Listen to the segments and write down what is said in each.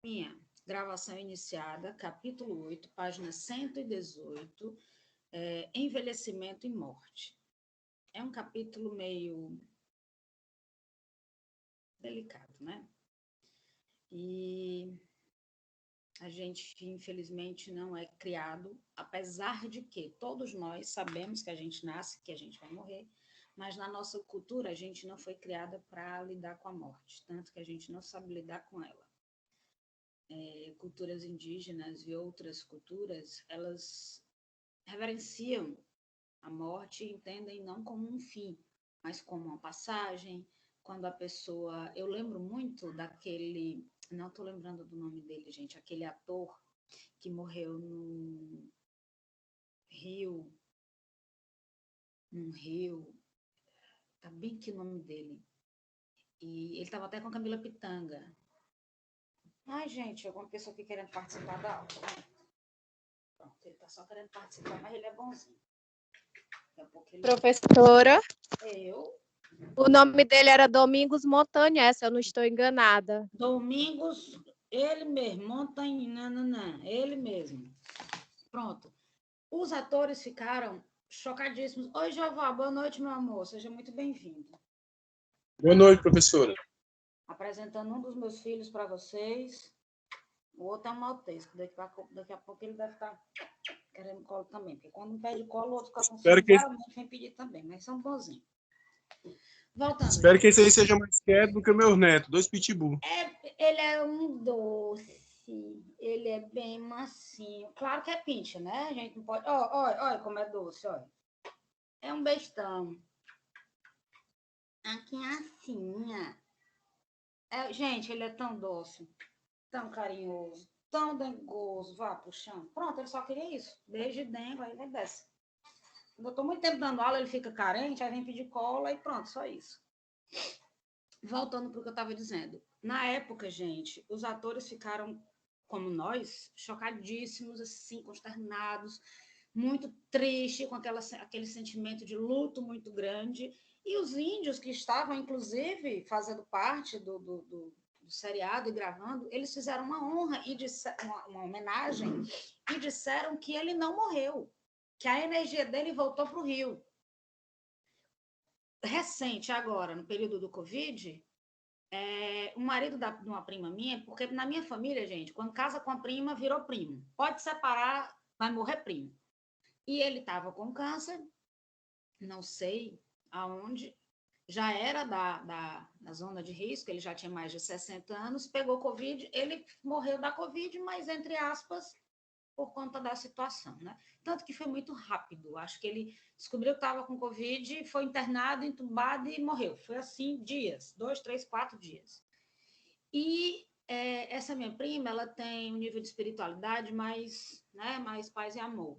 Minha gravação iniciada, capítulo 8, página 118, Envelhecimento e Morte. É um capítulo meio delicado, né? E a gente, infelizmente, não é criado, apesar de que todos nós sabemos que a gente nasce, que a gente vai morrer, mas na nossa cultura a gente não foi criada para lidar com a morte, tanto que a gente não sabe lidar com ela. Culturas indígenas e outras culturas, elas reverenciam a morte e entendem não como um fim, mas como uma passagem. Quando a pessoa... Eu lembro muito daquele... Não estou lembrando do nome dele, gente. Aquele ator que morreu no Rio. Num rio. Tá bem que o nome dele. E ele estava até com a Camila Pitanga. Ai, gente, alguma pessoa aqui querendo participar da aula. Pronto, ele está só querendo participar, mas ele é bonzinho. Ele... Professora, Eu... o nome dele era Domingos Montanha, se eu não estou enganada. Domingos, ele mesmo, Montanha, ele mesmo. Pronto. Os atores ficaram chocadíssimos. Oi, Jeová, boa noite, meu amor, seja muito bem-vindo. Boa noite, professora. Apresentando um dos meus filhos para vocês. O outro é um maltesco. Daqui a pouco ele deve estar querendo colo também, porque quando um pede colo, o outro fica com fome, geralmente vem pedir também, mas são bonzinhos. Voltando. Espero que esse aí seja mais quieto do que o meu neto, 2 pitbull. Ele é um doce, ele é bem macio. Claro que é pincha, né? A gente não pode... Olha como é doce, olha. É um bestão. Aqui assim, gente, ele é tão doce, tão carinhoso, tão dengoso. Vá puxando. Pronto, ele só queria isso. Beijo e dengo, aí ele desce. Quando eu estou muito tempo dando aula, ele fica carente, aí vem pedir cola e pronto, só isso. Voltando para o que eu estava dizendo. Na época, gente, os atores ficaram, como nós, chocadíssimos, assim, consternados, muito tristes, com aquele sentimento de luto muito grande. E os índios que estavam, inclusive, fazendo parte do seriado e gravando, eles fizeram uma honra, e uma homenagem, e disseram que ele não morreu, que a energia dele voltou para o Rio. Recente, agora, no período do Covid, o marido de uma prima minha, porque na minha família, gente, quando casa com a prima, virou primo. Pode separar, vai morrer primo. E ele estava com câncer, não sei aonde, já era da zona de risco, ele já tinha mais de 60 anos, pegou Covid, ele morreu da Covid, mas, entre aspas, por conta da situação, né? Tanto que foi muito rápido. Acho que ele descobriu que estava com Covid, foi internado, entubado e morreu. Foi assim, dias, 2, 3, 4 dias. E essa minha prima, ela tem um nível de espiritualidade mais, né, mais paz e amor.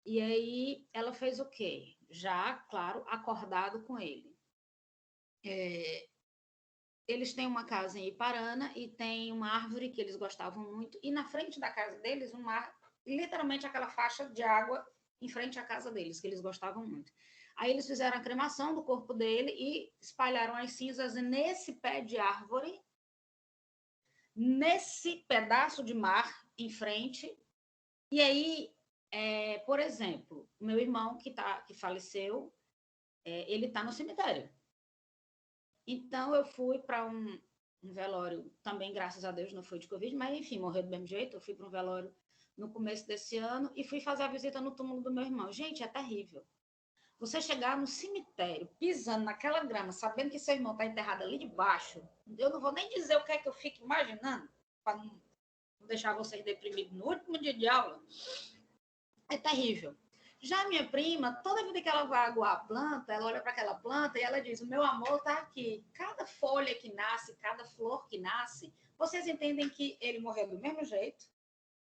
E aí ela fez o quê? Já, claro, acordado com ele. Eles têm uma casa em Iparana e tem uma árvore que eles gostavam muito, e na frente da casa deles, literalmente aquela faixa de água em frente à casa deles, que eles gostavam muito. Aí eles fizeram a cremação do corpo dele e espalharam as cinzas nesse pé de árvore, nesse pedaço de mar em frente. E aí, por exemplo, o meu irmão que faleceu, ele está no cemitério. Então, eu fui para um velório, também, graças a Deus, não foi de Covid, mas, enfim, morreu do mesmo jeito. Eu fui para um velório no começo desse ano e fui fazer a visita no túmulo do meu irmão. Gente, é terrível. Você chegar no cemitério, pisando naquela grama, sabendo que seu irmão está enterrado ali debaixo, eu não vou nem dizer o que é que eu fico imaginando, para não deixar vocês deprimidos no último dia de aula. É terrível. Já minha prima, toda vida que ela vai aguar a planta, ela olha para aquela planta e ela diz: o meu amor está aqui. Cada folha que nasce, cada flor que nasce, vocês entendem que ele morreu do mesmo jeito,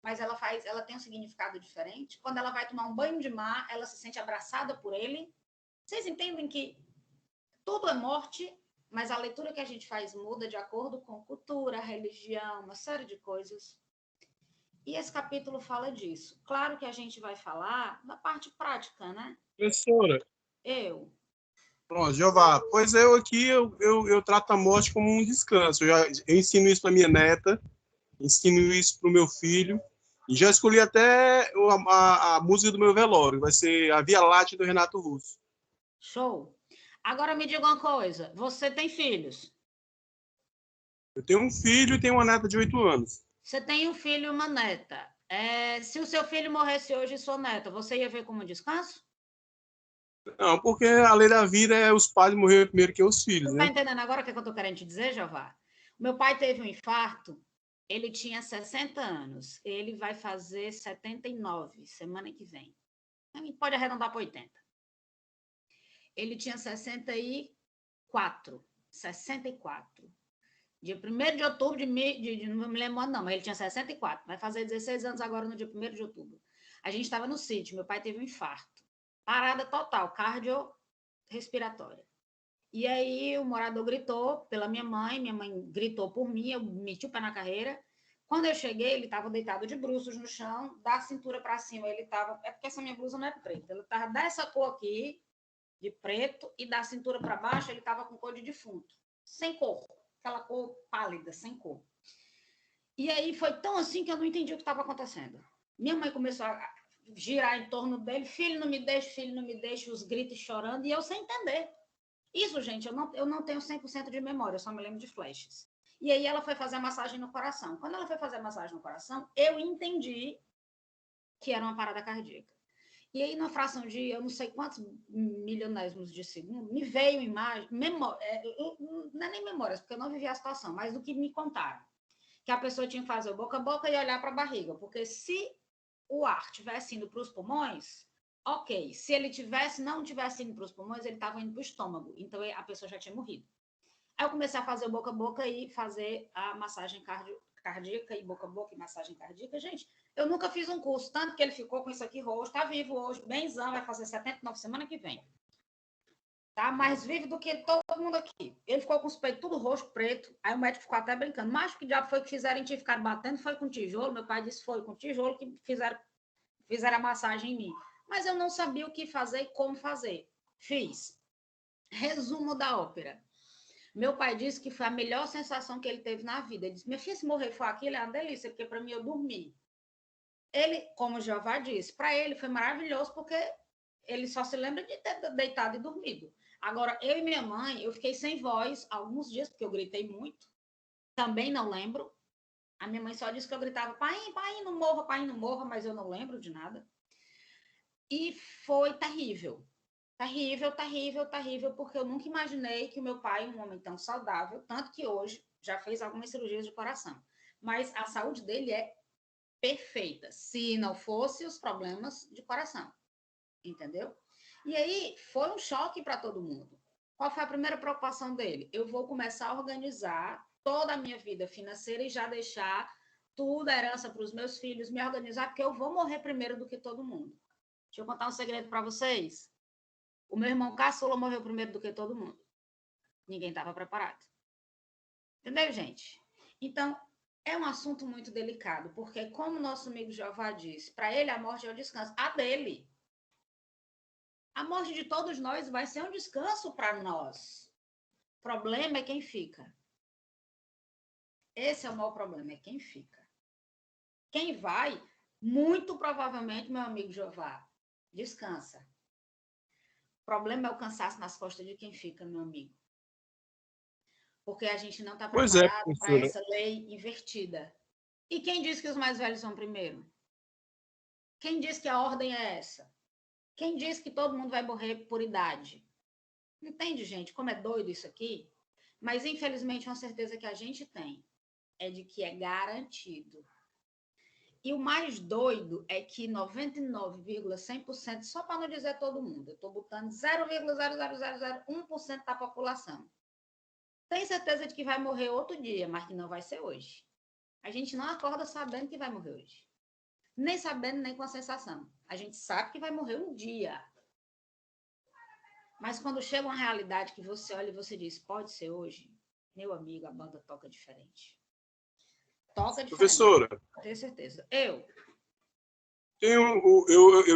mas ela tem um significado diferente. Quando ela vai tomar um banho de mar, ela se sente abraçada por ele. Vocês entendem que tudo é morte, mas a leitura que a gente faz muda de acordo com cultura, religião, uma série de coisas. E esse capítulo fala disso. Claro que a gente vai falar da parte prática, né? Professora. Eu. Pronto, Jeová. Pois eu aqui, eu trato a morte como um descanso. Eu ensino isso para minha neta. ensino isso pro meu filho. E já escolhi até a música do meu velório. Vai ser a Via Láctea do Renato Russo. Show. Agora me diga uma coisa. Você tem filhos? Eu tenho um filho e tenho uma neta de 8 anos. Você tem um filho e uma neta. Se o seu filho morresse hoje e sua neta, você ia ver como descanso? Não, porque a lei da vida é os pais morrer primeiro que os filhos, Você né? está entendendo agora o que eu estou querendo te dizer, Jeová? Meu pai teve um infarto, ele tinha 60 anos. Ele vai fazer 79 semana que vem. A gente pode arredondar para 80. Ele tinha 64. 64. Dia 1º de outubro não me lembro não, mas ele tinha 64. Vai fazer 16 anos agora no dia 1º de outubro. A gente estava no sítio, meu pai teve um infarto. Parada total, cardiorrespiratória. E aí o morador gritou pela minha mãe gritou por mim, eu meti o pé na carreira. Quando eu cheguei, ele estava deitado de bruços no chão, da cintura para cima ele estava... É porque essa minha blusa não é preta. Ele estava dessa cor aqui, de preto, e da cintura para baixo ele estava com cor de defunto. Sem cor. Aquela cor pálida, sem cor. E aí foi tão assim que eu não entendi o que estava acontecendo. Minha mãe começou a girar em torno dele, filho, não me deixe, os gritos chorando, e eu sem entender. Isso, gente, eu não tenho 100% de memória, eu só me lembro de flashes. E aí ela foi fazer a massagem no coração. Quando ela foi fazer a massagem no coração, eu entendi que era uma parada cardíaca. E aí, na fração de, eu não sei quantos milionésimos de segundo, me veio imagem, não é nem memórias, porque eu não vivi a situação, mas do que me contaram. Que a pessoa tinha que fazer o boca a boca e olhar para a barriga, porque se o ar estivesse indo para os pulmões, ok. Se ele não tivesse indo para os pulmões, ele estava indo para o estômago, então a pessoa já tinha morrido. Aí eu comecei a fazer o boca a boca e fazer a massagem cardíaca e boca a boca e massagem cardíaca. Gente, eu nunca fiz um curso, tanto que ele ficou com isso aqui roxo, está vivo hoje, benzão, vai fazer 79 semana que vem. Tá mais vivo do que todo mundo aqui. Ele ficou com os peitos tudo roxo, preto, aí o médico ficou até brincando. Mas que diabo foi que fizeram em ti ficar batendo? Foi com tijolo? Meu pai disse, foi com tijolo que fizeram a massagem em mim. Mas eu não sabia o que fazer e como fazer. Fiz. Resumo da ópera. Meu pai disse que foi a melhor sensação que ele teve na vida. Ele disse, minha filha, se morrer for aquilo, é uma delícia, porque para mim eu dormi. Ele, como o Jeová disse, para ele foi maravilhoso, porque ele só se lembra de ter deitado e dormido. Agora, eu e minha mãe, eu fiquei sem voz alguns dias, porque eu gritei muito. Também não lembro. A minha mãe só disse que eu gritava, pai, não morra, mas eu não lembro de nada. E foi terrível. Terrível, porque eu nunca imaginei que o meu pai, um homem tão saudável, tanto que hoje já fez algumas cirurgias de coração, mas a saúde dele é perfeita, se não fosse os problemas de coração, entendeu? E aí foi um choque para todo mundo. Qual foi a primeira preocupação dele? Eu vou começar a organizar toda a minha vida financeira e já deixar tudo a herança para os meus filhos, me organizar, porque eu vou morrer primeiro do que todo mundo. Deixa eu contar um segredo para vocês. O meu irmão caçula morreu primeiro do que todo mundo. Ninguém estava preparado. Entendeu, gente? Então, é um assunto muito delicado, porque como nosso amigo Jeová disse, para ele a morte é o descanso. A dele. A morte de todos nós vai ser um descanso para nós. O problema é quem fica. Esse é o maior problema, é quem fica. Quem vai, muito provavelmente, meu amigo Jeová, descansa. O problema é o cansaço nas costas de quem fica, meu amigo. Porque a gente não está preparado para essa lei invertida. E quem diz que os mais velhos vão primeiro? Quem diz que a ordem é essa? Quem diz que todo mundo vai morrer por idade? Entende, gente, como é doido isso aqui? Mas, infelizmente, uma certeza que a gente tem é de que é garantido. E o mais doido é que 99,100%, só para não dizer todo mundo, eu estou botando 0,00001% da população. Tem certeza de que vai morrer outro dia, mas que não vai ser hoje. A gente não acorda sabendo que vai morrer hoje. Nem sabendo, nem com a sensação. A gente sabe que vai morrer um dia. Mas quando chega uma realidade que você olha e você diz, pode ser hoje, meu amigo, a banda toca diferente. Toca diferente. Professora. Tenho certeza. Eu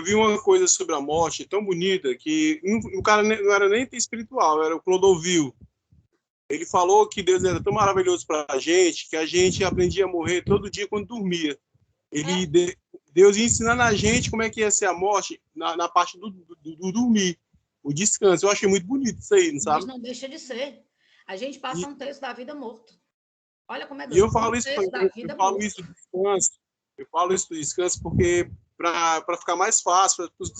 vi uma coisa sobre a morte tão bonita que o cara não era nem espiritual, era o Clodovil. Ele falou que Deus era tão maravilhoso para a gente que a gente aprendia a morrer todo dia quando dormia. Deus ia ensinando a gente como é que ia ser a morte na parte do dormir, o descanso. Eu achei muito bonito isso aí, não sabe? Mas não deixa de ser. A gente passa E, um terço da vida morto. Olha como é e eu doido. Um falo isso, terço da vida morto. do descanso. Eu falo isso do descanso porque para ficar mais fácil para os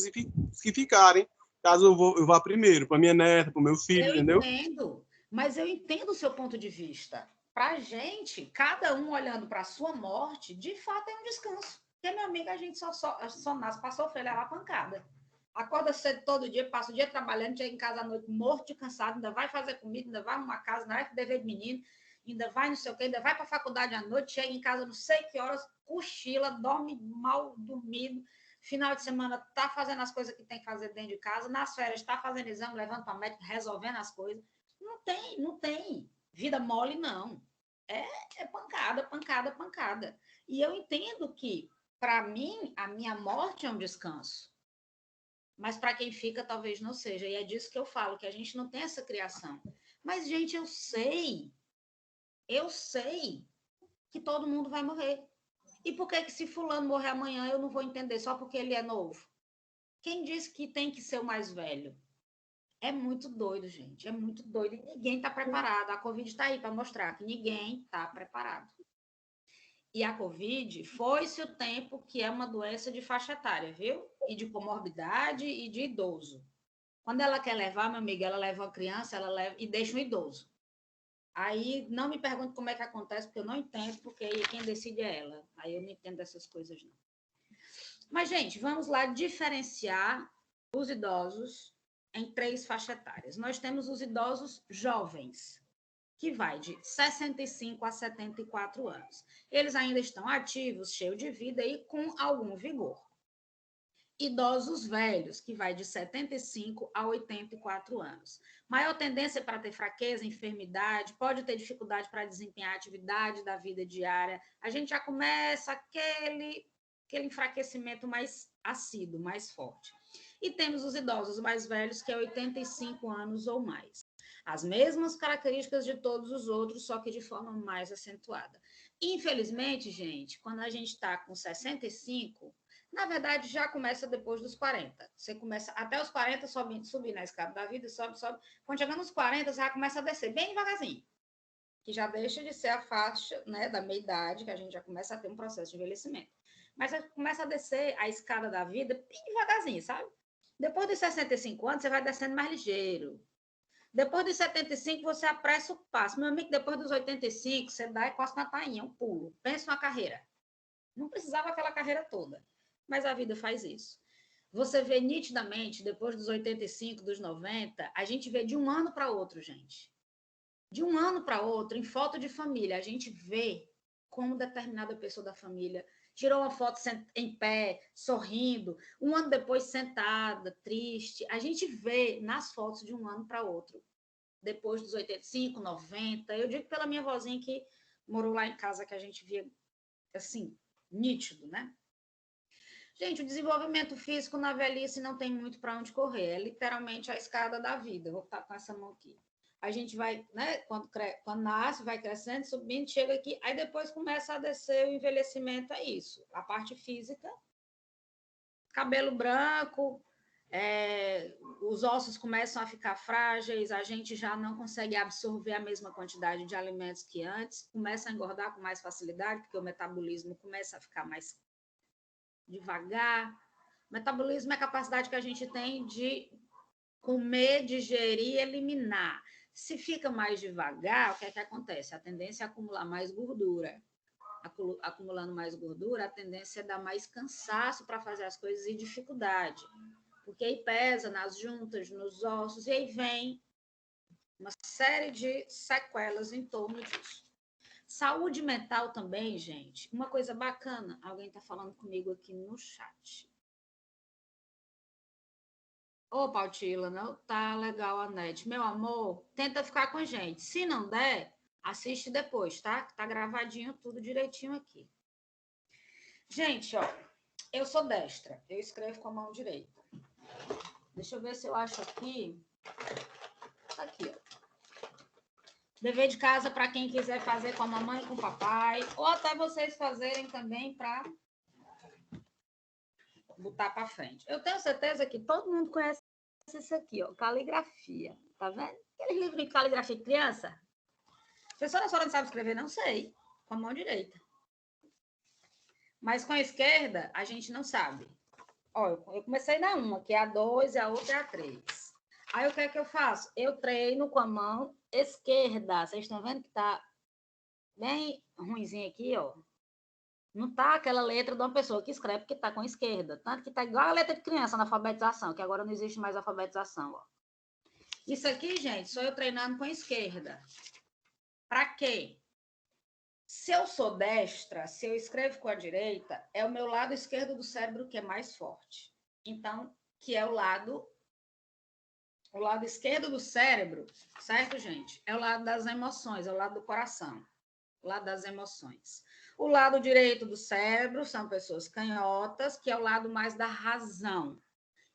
que ficarem, caso eu vá primeiro, para minha neta, para o meu filho, Eu entendeu? entendo, mas eu entendo o seu ponto de vista. Para a gente, cada um olhando para a sua morte, de fato é um descanso. Porque, minha amiga, a gente só nasce para sofrer, levar pancada. Acorda cedo todo dia, passa o dia trabalhando, chega em casa à noite morto de cansado, ainda vai fazer comida, ainda vai arrumar casa, ainda vai pro dever de menino, ainda vai não sei o quê, ainda vai para a faculdade à noite, chega em casa não sei que horas, cochila, dorme mal dormido, final de semana tá fazendo as coisas que tem que fazer dentro de casa, nas férias tá fazendo exame, levando para médico, resolvendo as coisas. Não tem vida mole, não. É pancada, pancada, pancada. E eu entendo que, para mim, a minha morte é um descanso. Mas para quem fica, talvez não seja. E é disso que eu falo, que a gente não tem essa criação. Mas, gente, eu sei que todo mundo vai morrer. E por que se fulano morrer amanhã, eu não vou entender só porque ele é novo? Quem disse que tem que ser o mais velho? É muito doido, gente. É muito doido. E ninguém está preparado. A Covid está aí para mostrar que ninguém está preparado. E a Covid foi-se o tempo que é uma doença de faixa etária, viu? E de comorbidade e de idoso. Quando ela quer levar, meu amigo, ela leva uma criança, ela leva e deixa um idoso. Aí não me pergunte como é que acontece, porque eu não entendo, porque quem decide é ela. Aí eu não entendo dessas coisas, não. Mas, gente, vamos lá diferenciar os idosos em 3 faixas etárias. Nós temos os idosos jovens, que vai de 65 a 74 anos. Eles ainda estão ativos, cheios de vida e com algum vigor. Idosos velhos, que vai de 75 a 84 anos. Maior tendência para ter fraqueza, enfermidade, pode ter dificuldade para desempenhar a atividade da vida diária. A gente já começa aquele enfraquecimento mais assíduo, mais forte. E temos os idosos mais velhos, que é 85 anos ou mais. As mesmas características de todos os outros, só que de forma mais acentuada. Infelizmente, gente, quando a gente está com 65, na verdade, já começa depois dos 40. Você começa até os 40, subir na escada da vida, sobe. Quando chegando nos 40, você já começa a descer bem devagarzinho. Que já deixa de ser a faixa, né, da meia-idade, que a gente já começa a ter um processo de envelhecimento. Mas você começa a descer a escada da vida bem devagarzinho, sabe? Depois dos 65 anos, você vai descendo mais ligeiro. Depois dos 75, você apressa o passo. Meu amigo, depois dos 85, você dá quase uma tainha, um pulo. Pensa uma carreira. Não precisava aquela carreira toda, mas a vida faz isso. Você vê nitidamente, depois dos 85, dos 90, a gente vê de um ano para outro, gente. De um ano para outro, em foto de família, a gente vê como determinada pessoa da família tirou uma foto em pé, sorrindo, um ano depois sentada, triste. A gente vê nas fotos de um ano para outro, depois dos 85, 90. Eu digo pela minha vozinha que morou lá em casa, que a gente via assim, nítido, né? Gente, o desenvolvimento físico na velhice não tem muito para onde correr, é literalmente a escada da vida. Vou estar com essa mão aqui. A gente vai, né, quando nasce, vai crescendo, subindo, chega aqui, aí depois começa a descer o envelhecimento, é isso. A parte física, cabelo branco, os ossos começam a ficar frágeis, a gente já não consegue absorver a mesma quantidade de alimentos que antes, começa a engordar com mais facilidade, porque o metabolismo começa a ficar mais devagar. Metabolismo é a capacidade que a gente tem de comer, digerir e eliminar. Se fica mais devagar, o que é que acontece? A tendência é acumular mais gordura. Acumulando mais gordura, a tendência é dar mais cansaço para fazer as coisas e dificuldade. Porque aí pesa nas juntas, nos ossos, e aí vem uma série de sequelas em torno disso. Saúde mental também, gente. Uma coisa bacana, alguém está falando comigo aqui no chat. Ô, Pautila, não tá legal a net. Meu amor, tenta ficar com a gente. Se não der, assiste depois, tá? Tá gravadinho tudo direitinho aqui. Gente, ó, eu sou destra. Eu escrevo com a mão direita. Deixa eu ver se eu acho aqui. Aqui, ó. Dever de casa para quem quiser fazer com a mamãe e com o papai, ou até vocês fazerem também para botar para frente. Eu tenho certeza que todo mundo conhece isso aqui, ó, caligrafia. Tá vendo? Aquele livro de caligrafia de criança. A senhora não sabe escrever? Não sei. Com a mão direita. Mas com a esquerda, a gente não sabe. Ó, eu comecei na uma, que é a 2 e a outra é a 3. Aí o que é que eu faço? Eu treino com a mão esquerda. Vocês estão vendo que tá bem ruinzinho aqui, ó. Não tá aquela letra de uma pessoa que escreve que tá com a esquerda. Tanto que tá igual a letra de criança na alfabetização, que agora não existe mais alfabetização, ó. Isso aqui, gente, sou eu treinando com a esquerda. Para quê? Se eu sou destra, se eu escrevo com a direita, é o meu lado esquerdo do cérebro que é mais forte. Então, que é o lado esquerdo do cérebro, certo, gente? É o lado das emoções, é o lado do coração, o lado das emoções. O lado direito do cérebro são pessoas canhotas, que é o lado mais da razão.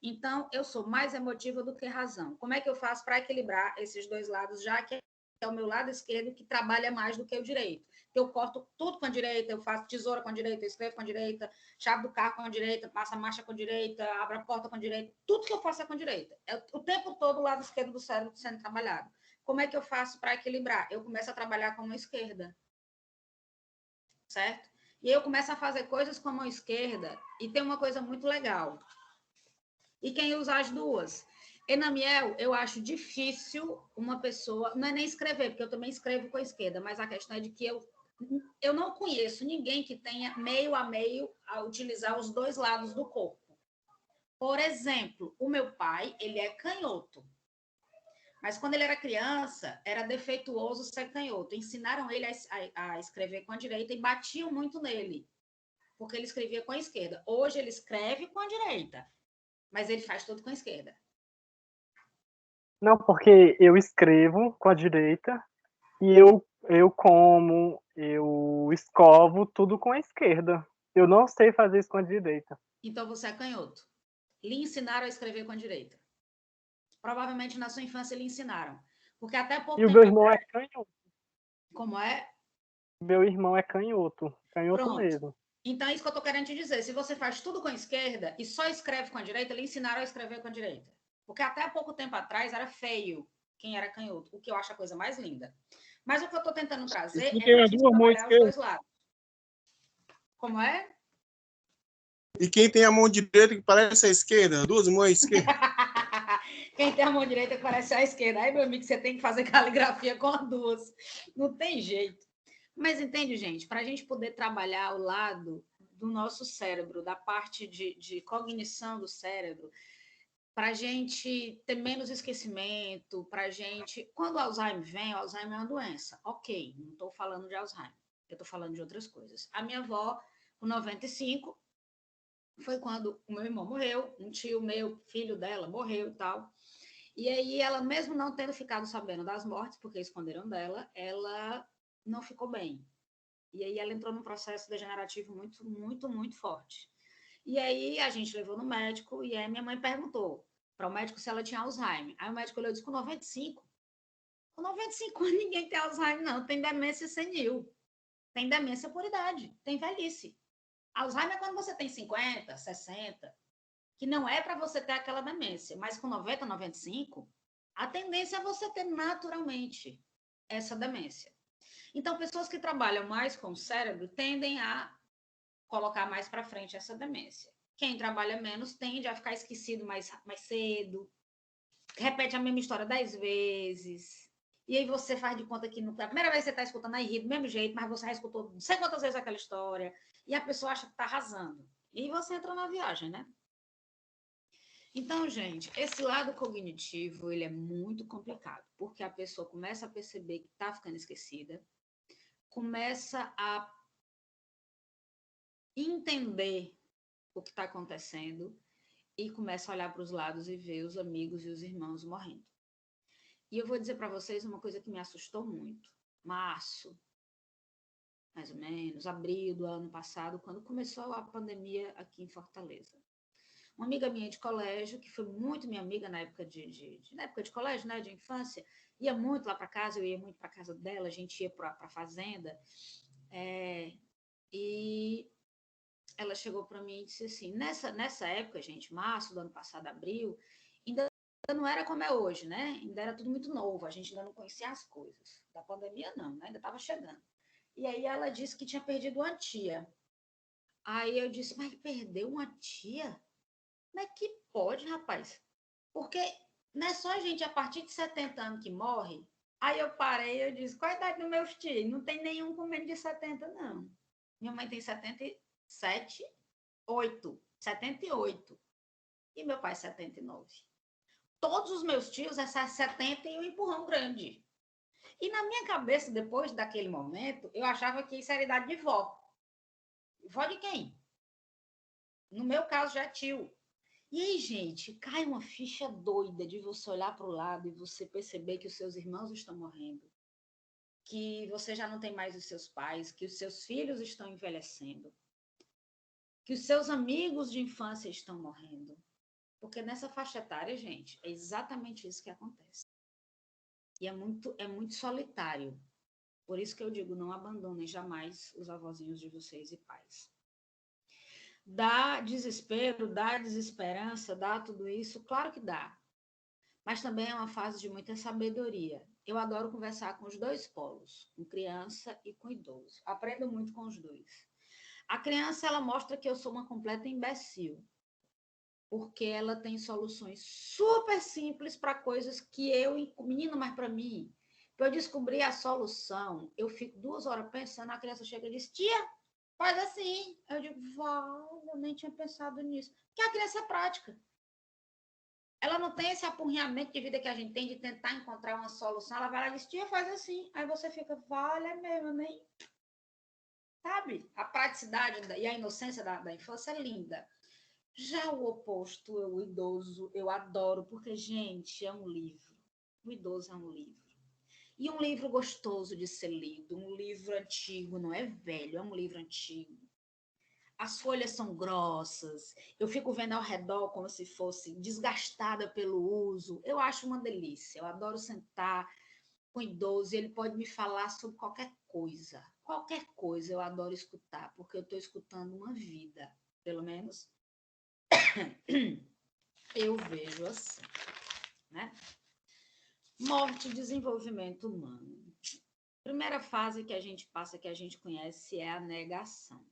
Então, eu sou mais emotiva do que razão. Como é que eu faço para equilibrar esses dois lados, já que é o meu lado esquerdo que trabalha mais do que o direito? Eu corto tudo com a direita, eu faço tesoura com a direita, eu escrevo com a direita, chave do carro com a direita, passo a marcha com a direita, abro a porta com a direita, tudo que eu faço é com a direita. É o tempo todo o lado esquerdo do cérebro sendo trabalhado. Como é que eu faço para equilibrar? Eu começo a trabalhar com a mão esquerda, certo? E eu começo a fazer coisas com a mão esquerda e tem uma coisa muito legal. E quem usa as duas? Enamiel, eu acho difícil uma pessoa, não é nem escrever, porque eu também escrevo com a esquerda, mas a questão é de que eu não conheço ninguém que tenha meio a meio a utilizar os dois lados do corpo. Por exemplo, o meu pai, ele é canhoto. Mas quando ele era criança, era defeituoso ser canhoto. Ensinaram ele a escrever com a direita e batiam muito nele, porque ele escrevia com a esquerda. Hoje ele escreve com a direita, mas ele faz tudo com a esquerda. Não, porque eu escrevo com a direita e eu escovo tudo com a esquerda. Eu não sei fazer isso com a direita. Então você é canhoto. Lhe ensinaram a escrever com a direita. Provavelmente na sua infância lhe ensinaram. Porque até pouco E o tempo meu irmão é canhoto. Como é? Meu irmão é canhoto. Canhoto Pronto. mesmo. Então é isso que eu estou querendo te dizer. Se você faz tudo com a esquerda e só escreve com a direita, lhe ensinaram a escrever com a direita. Porque até pouco tempo atrás era feio quem era canhoto, o que eu acho a coisa mais linda. Mas o que eu estou tentando trazer é para a gente trabalhar os dois lados. Como é? E quem tem a mão direita que parece a esquerda, duas mãos esquerdas. Quem tem a mão direita que parece a esquerda. Aí, meu amigo, você tem que fazer caligrafia com as duas. Não tem jeito. Mas entende, gente? Para a gente poder trabalhar o lado do nosso cérebro, da parte de cognição do cérebro, para a gente ter menos esquecimento, para a gente... Quando o Alzheimer vem, o Alzheimer é uma doença. Ok, não estou falando de Alzheimer. Eu estou falando de outras coisas. A minha avó, com 95, foi quando o meu irmão morreu, um tio meu, filho dela, morreu e tal. E aí ela, mesmo não tendo ficado sabendo das mortes, porque esconderam dela, ela não ficou bem. E aí ela entrou num processo degenerativo muito, muito, muito forte. E aí a gente levou no médico e aí minha mãe perguntou para o médico se ela tinha Alzheimer. Aí o médico olhou e disse, com 95? Com 95 anos ninguém tem Alzheimer, não. Tem demência senil. Tem demência por idade. Tem velhice. Alzheimer é quando você tem 50, 60, que não é para você ter aquela demência. Mas com 90, 95, a tendência é você ter naturalmente essa demência. Então, pessoas que trabalham mais com o cérebro tendem a colocar mais para frente essa demência. Quem trabalha menos tende a ficar esquecido mais cedo, repete a mesma história 10 vezes, e aí você faz de conta que a primeira vez que você está escutando aí ri do mesmo jeito, mas você já escutou não sei quantas vezes aquela história, e a pessoa acha que está arrasando. E você entra na viagem, né? Então, gente, esse lado cognitivo, ele é muito complicado, porque a pessoa começa a perceber que está ficando esquecida, começa a entender o que está acontecendo e começa a olhar para os lados e ver os amigos e os irmãos morrendo. E eu vou dizer para vocês uma coisa que me assustou muito. Março, mais ou menos, abril do ano passado, quando começou a pandemia aqui em Fortaleza. Uma amiga minha de colégio, que foi muito minha amiga na época na época de colégio, né, de infância, ia muito lá para casa, eu ia muito para casa dela, a gente ia para a fazenda. E ela chegou para mim e disse assim, nessa época, gente, março do ano passado, abril, ainda não era como é hoje, né? Ainda era tudo muito novo, a gente ainda não conhecia as coisas. Da pandemia, não, né? Ainda estava chegando. E aí ela disse que tinha perdido uma tia. Aí eu disse, mas perdeu uma tia? Como é que pode, rapaz? Porque não é só a gente a partir de 70 anos que morre. Aí eu parei e eu disse, qual a idade dos meus tios? Não tem nenhum com menos de 70, não. Minha mãe tem 77, 78. E meu pai 79. Todos os meus tios é 70 e um empurrão grande. E na minha cabeça, depois daquele momento, eu achava que isso era idade de vó. Vó de quem? No meu caso, já é tio. E aí, gente, cai uma ficha doida de você olhar para o lado e você perceber que os seus irmãos estão morrendo, que você já não tem mais os seus pais, que os seus filhos estão envelhecendo, que os seus amigos de infância estão morrendo. Porque nessa faixa etária, gente, é exatamente isso que acontece. E é muito solitário. Por isso que eu digo, não abandonem jamais os avózinhos de vocês e pais. Dá desespero, dá desesperança, dá tudo isso? Claro que dá. Mas também é uma fase de muita sabedoria. Eu adoro conversar com os dois polos, com criança e com idoso. Aprendo muito com os dois. A criança, ela mostra que eu sou uma completa imbecil, porque ela tem soluções super simples para coisas que menino, mas para mim, para eu descobrir a solução, eu fico 2 horas pensando, a criança chega e diz, tia, faz assim. Eu digo, Val, eu nem tinha pensado nisso. Porque a criança é prática. Ela não tem esse apurrinhamento de vida que a gente tem de tentar encontrar uma solução. Ela vai lá e diz, tia, faz assim. Aí você fica, vale, é mesmo, nem... Sabe? A praticidade e a inocência da infância é linda. Já o oposto, o idoso, eu adoro, porque, gente, é um livro. O idoso é um livro. E um livro gostoso de ser lido. Um livro antigo, não é velho, é um livro antigo. As folhas são grossas, eu fico vendo ao redor como se fosse desgastada pelo uso. Eu acho uma delícia, eu adoro sentar com idoso e ele pode me falar sobre qualquer coisa. Qualquer coisa eu adoro escutar, porque eu estou escutando uma vida. Pelo menos eu vejo assim, né? Morte e desenvolvimento humano. Primeira fase que a gente passa, que a gente conhece, é a negação.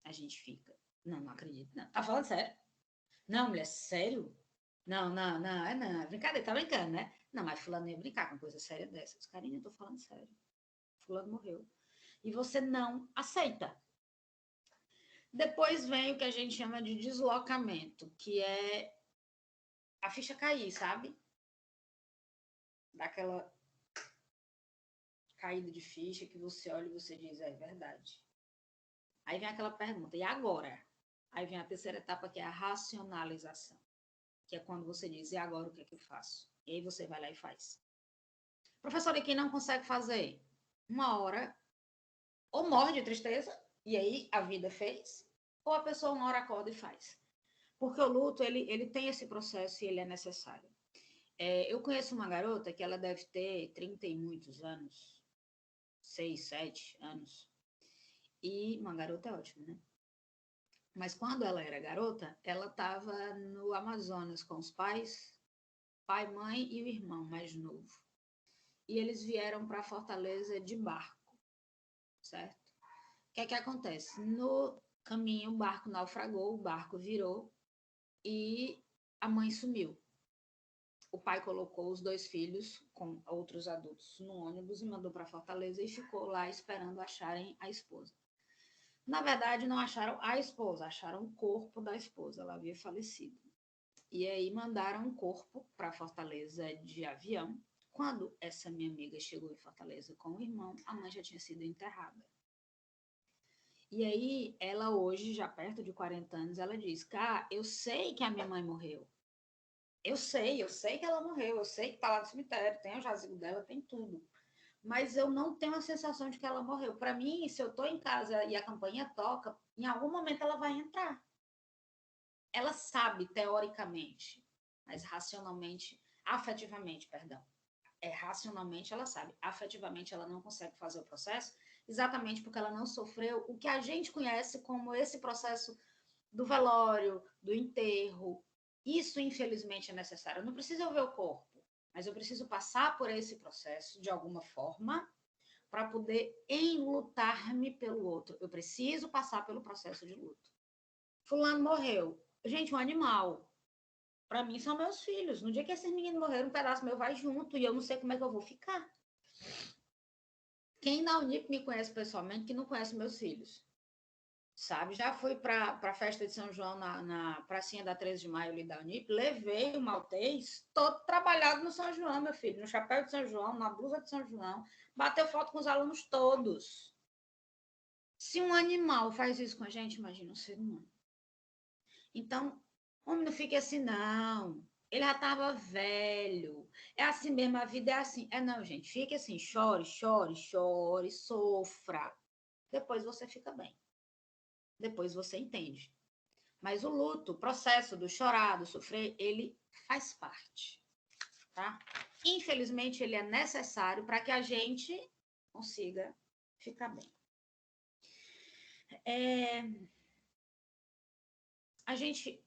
A gente fica, não acredito, não. Tá falando sério? Não, mulher, sério? Não, é brincadeira, tá brincando, né? Não, mas fulano ia brincar com coisa séria dessas. Carinha, eu tô falando sério. Fulano morreu. E você não aceita. Depois vem o que a gente chama de deslocamento, que é a ficha cair, sabe? Daquela caída de ficha que você olha e você diz, é verdade. Aí vem aquela pergunta, e agora? Aí vem a terceira etapa, que é a racionalização, que é quando você diz, e agora o que é que eu faço? E aí você vai lá e faz. Professor, e quem não consegue fazer? Uma hora, ou morre de tristeza, e aí a vida fez, ou a pessoa uma hora acorda e faz. Porque o luto, ele tem esse processo e ele é necessário. Eu conheço uma garota que ela deve ter 30 e muitos anos, 6, 7 anos, e uma garota é ótima, né? Mas quando ela era garota, ela estava no Amazonas com os pais, pai, mãe e o irmão mais novo. E eles vieram para Fortaleza de barco, certo? O que é que acontece? No caminho, o barco naufragou, o barco virou e a mãe sumiu. O pai colocou os 2 filhos com outros adultos no ônibus e mandou para Fortaleza e ficou lá esperando acharem a esposa. Na verdade, não acharam a esposa, acharam o corpo da esposa, ela havia falecido. E aí mandaram um corpo para Fortaleza de avião. Quando essa minha amiga chegou em Fortaleza com o irmão, a mãe já tinha sido enterrada. E aí, ela hoje, já perto de 40 anos, ela diz, cara, eu sei que a minha mãe morreu. Eu sei que ela morreu, eu sei que tá lá no cemitério, tem o jazigo dela, tem tudo. Mas eu não tenho a sensação de que ela morreu. Para mim, se eu estou em casa e a campainha toca, em algum momento ela vai entrar. Ela sabe, teoricamente, mas racionalmente, afetivamente, perdão, racionalmente ela sabe, afetivamente ela não consegue fazer o processo, exatamente porque ela não sofreu o que a gente conhece como esse processo do velório, do enterro. Isso, infelizmente, é necessário. Eu não preciso ver o corpo, mas eu preciso passar por esse processo de alguma forma para poder enlutar-me pelo outro. Eu preciso passar pelo processo de luto. Fulano morreu. Gente, um animal. Para mim, são meus filhos. No dia que esses meninos morreram, um pedaço meu vai junto e eu não sei como é que eu vou ficar. Quem na Unip me conhece pessoalmente, que não conhece meus filhos, sabe? Já fui para a festa de São João na pracinha da 13 de maio ali da Unip, levei o maltês todo trabalhado no São João, meu filho, no chapéu de São João, na blusa de São João, bateu foto com os alunos todos. Se um animal faz isso com a gente, imagina um ser humano. Então, homem, não fique assim, não. Ele já estava velho. É assim mesmo, a vida é assim. Não, gente, fique assim, chore, chore, chore, sofra. Depois você fica bem. Depois você entende. Mas o luto, o processo do chorar, do sofrer, ele faz parte, tá? Infelizmente, ele é necessário para que a gente consiga ficar bem. A gente...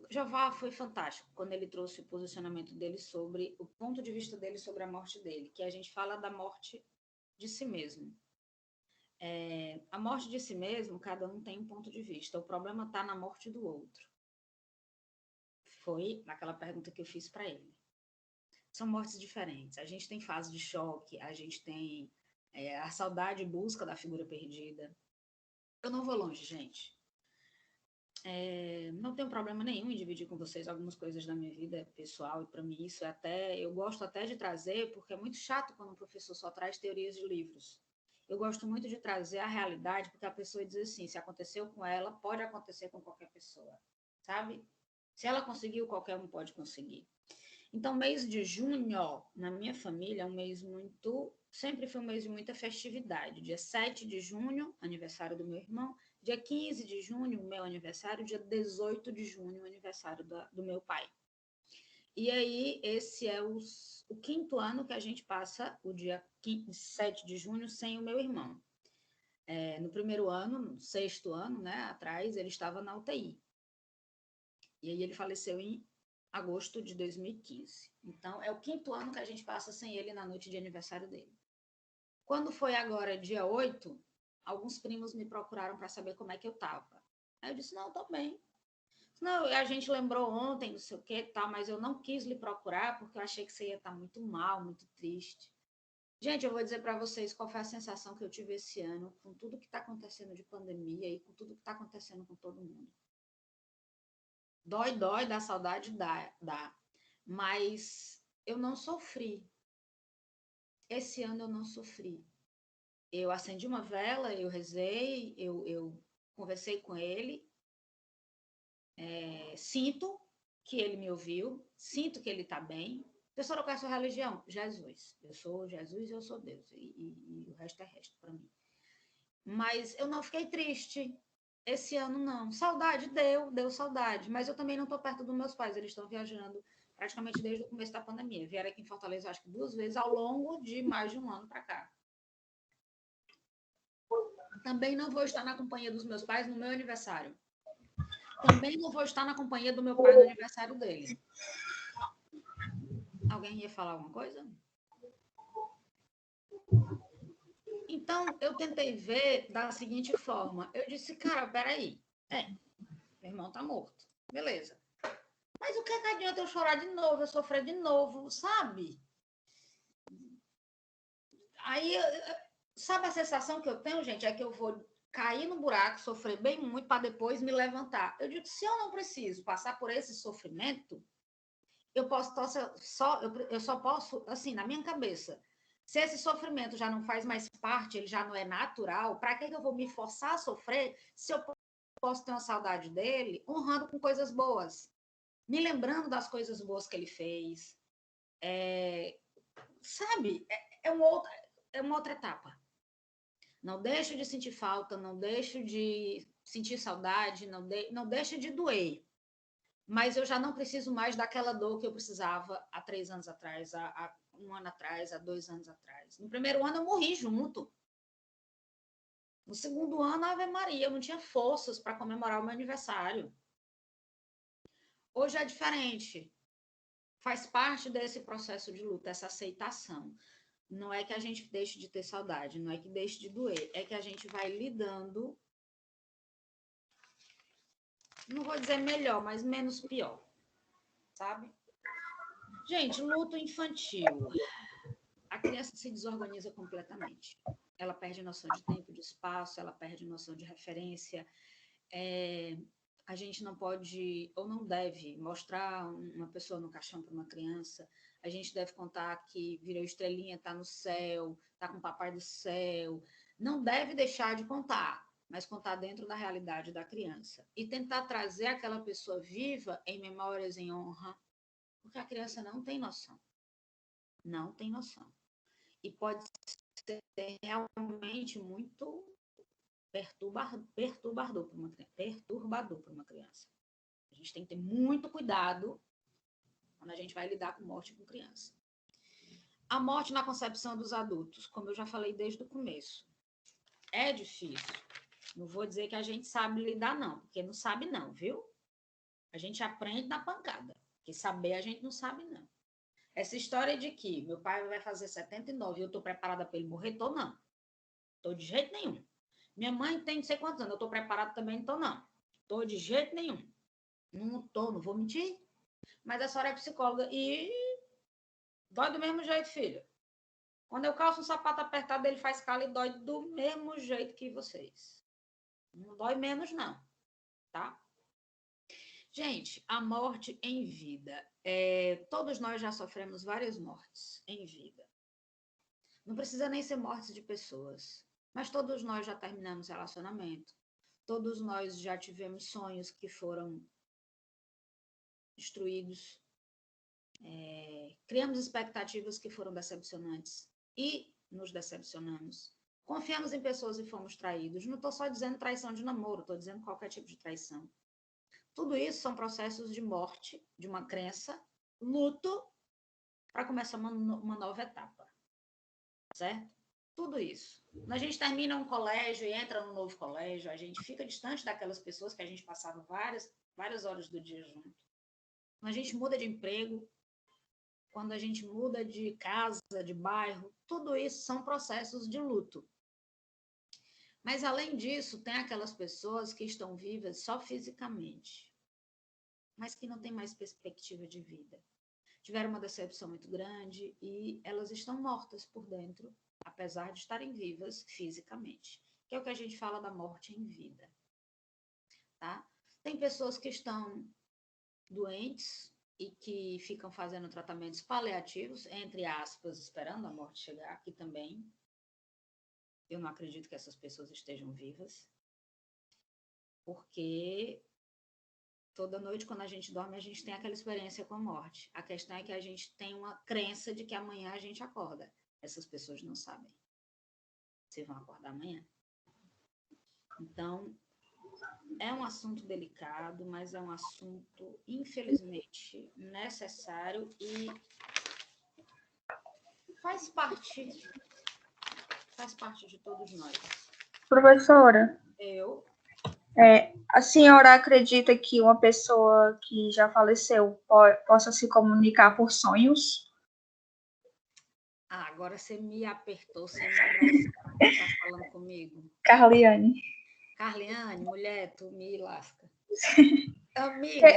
Jeová foi fantástico quando ele trouxe o posicionamento dele sobre o ponto de vista dele sobre a morte dele, que a gente fala da morte de si mesmo. A morte de si mesmo, cada um tem um ponto de vista. O problema está na morte do outro. Foi naquela pergunta que eu fiz para ele. São mortes diferentes. A gente tem fase de choque, a gente tem a saudade e busca da figura perdida. Eu não vou longe, gente. Não tenho problema nenhum em dividir com vocês algumas coisas da minha vida pessoal, e para mim isso eu gosto até de trazer, porque é muito chato quando um professor só traz teorias de livros. Eu gosto muito de trazer a realidade, porque a pessoa diz assim, se aconteceu com ela, pode acontecer com qualquer pessoa, sabe? Se ela conseguiu, qualquer um pode conseguir. Então, mês de junho, na minha família, é um mês sempre foi um mês de muita festividade. Dia 7 de junho, aniversário do meu irmão. Dia 15 de junho, meu aniversário. Dia 18 de junho, aniversário do meu pai. E aí, esse é o 5º ano que a gente passa o dia 7 de junho sem o meu irmão. No primeiro ano, no 6º ano, né, atrás, ele estava na UTI. E aí ele faleceu em agosto de 2015. Então, é o 5º ano que a gente passa sem ele na noite de aniversário dele. Quando foi agora, dia 8, alguns primos me procuraram para saber como é que eu estava. Aí eu disse, não, estou bem. Não, a gente lembrou ontem, não sei o que, tá, mas eu não quis lhe procurar porque eu achei que você ia estar muito mal, muito triste. Gente, eu vou dizer para vocês qual foi a sensação que eu tive esse ano com tudo que está acontecendo de pandemia e com tudo que está acontecendo com todo mundo. Dói, dá saudade, dá. Mas eu não sofri. Esse ano eu não sofri. Eu acendi uma vela, eu rezei, eu conversei com ele, sinto que ele me ouviu, sinto que ele está bem. Pessoal, qual é a sua religião? Jesus. Eu sou Jesus e eu sou Deus. E o resto é resto para mim. Mas eu não fiquei triste. Esse ano, não. Saudade, deu saudade. Mas eu também não estou perto dos meus pais. Eles estão viajando praticamente desde o começo da pandemia. Vieram aqui em Fortaleza, acho que 2 vezes, ao longo de mais de um ano para cá. Também não vou estar na companhia dos meus pais no meu aniversário. Também não vou estar na companhia do meu pai no aniversário dele. Alguém ia falar alguma coisa? Então, eu tentei ver da seguinte forma. Eu disse, cara, peraí. Meu irmão tá morto. Beleza. Mas o que é que adianta eu chorar de novo, eu sofrer de novo, sabe? Aí, sabe a sensação que eu tenho, gente? É que eu vou cair no buraco, sofrer bem muito, para depois me levantar. Eu digo, se eu não preciso passar por esse sofrimento, eu só posso, assim, na minha cabeça, se esse sofrimento já não faz mais parte, ele já não é natural, para que eu vou me forçar a sofrer se eu posso ter uma saudade dele, honrando com coisas boas, me lembrando das coisas boas que ele fez, sabe? É uma outra etapa. Não deixo de sentir falta, não deixo de sentir saudade, não deixa de doer. Mas eu já não preciso mais daquela dor que eu precisava há 3 anos atrás, há um ano atrás, há 2 anos atrás. No primeiro ano eu morri junto. No segundo ano, Ave Maria, eu não tinha forças para comemorar o meu aniversário. Hoje é diferente. Faz parte desse processo de luta, essa aceitação. Não é que a gente deixe de ter saudade, não é que deixe de doer, é que a gente vai lidando, não vou dizer melhor, mas menos pior, sabe? Gente, luto infantil. A criança se desorganiza completamente. Ela perde noção de tempo, de espaço, ela perde noção de referência. A gente não pode ou não deve mostrar uma pessoa no caixão para uma criança. A gente deve contar que virou estrelinha, está no céu, está com o papai do céu. Não deve deixar de contar, mas contar dentro da realidade da criança. E tentar trazer aquela pessoa viva em memórias, em honra, porque a criança não tem noção. Não tem noção. E pode ser realmente muito perturbador para uma criança. A gente tem que ter muito cuidado quando a gente vai lidar com morte com criança. A morte na concepção dos adultos, como eu já falei desde o começo, é difícil. Não vou dizer que a gente sabe lidar, não, porque não sabe não, viu? A gente aprende na pancada, porque saber a gente não sabe, não. Essa história de que meu pai vai fazer 79 e eu estou preparada para ele morrer, estou não. Estou de jeito nenhum. Minha mãe tem não sei quantos anos, eu estou preparada também, não estou não. Estou de jeito nenhum. Não estou, não vou mentir. Mas a senhora é psicóloga e dói do mesmo jeito, filho. Quando eu calço um sapato apertado, ele faz calo e dói do mesmo jeito que vocês. Não dói menos, não. Tá? Gente, a morte em vida. Todos nós já sofremos várias mortes em vida. Não precisa nem ser mortes de pessoas. Mas todos nós já terminamos relacionamento. Todos nós já tivemos sonhos que foram destruídos. Criamos expectativas que foram decepcionantes e nos decepcionamos. Confiamos em pessoas e fomos traídos. Não estou só dizendo traição de namoro, estou dizendo qualquer tipo de traição. Tudo isso são processos de morte, de uma crença, luto, para começar uma nova etapa. Certo? Tudo isso. Quando a gente termina um colégio e entra num novo colégio, a gente fica distante daquelas pessoas que a gente passava várias horas do dia junto. Quando a gente muda de emprego, quando a gente muda de casa, de bairro, tudo isso são processos de luto. Mas, além disso, tem aquelas pessoas que estão vivas só fisicamente, mas que não têm mais perspectiva de vida. Tiveram uma decepção muito grande e elas estão mortas por dentro, apesar de estarem vivas fisicamente, que é o que a gente fala da morte em vida. Tá? Tem pessoas que estão doentes e que ficam fazendo tratamentos paliativos, entre aspas, esperando a morte chegar, que também eu não acredito que essas pessoas estejam vivas, porque toda noite, quando a gente dorme, a gente tem aquela experiência com a morte. A questão é que a gente tem uma crença de que amanhã a gente acorda. Essas pessoas não sabem se vão acordar amanhã. Então, é um assunto delicado, mas é um assunto, infelizmente, necessário e faz parte de todos nós. Professora, Eu, a senhora acredita que uma pessoa que já faleceu possa se comunicar por sonhos? agora você me apertou, você me abraçou. Tá falando comigo? Carliane. Carliane, mulher, tu me lasca. Amiga,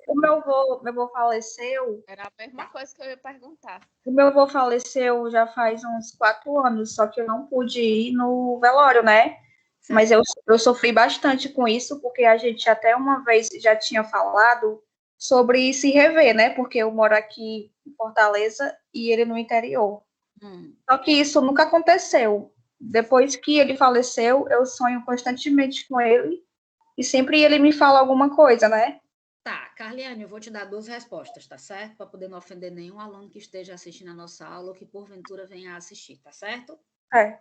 O meu avô faleceu. Era a mesma coisa que eu ia perguntar. O meu avô faleceu já faz uns 4 anos, só que eu não pude ir no velório, né? Mas eu sofri bastante com isso, porque a gente até uma vez já tinha falado sobre se rever, né? Porque eu moro aqui em Fortaleza e ele no interior. Só que isso nunca aconteceu. Depois que ele faleceu, eu sonho constantemente com ele e sempre ele me fala alguma coisa, né? Tá, Carliane, eu vou te dar 2 respostas, tá certo? Para poder não ofender nenhum aluno que esteja assistindo a nossa aula ou que porventura venha a assistir, tá certo? É.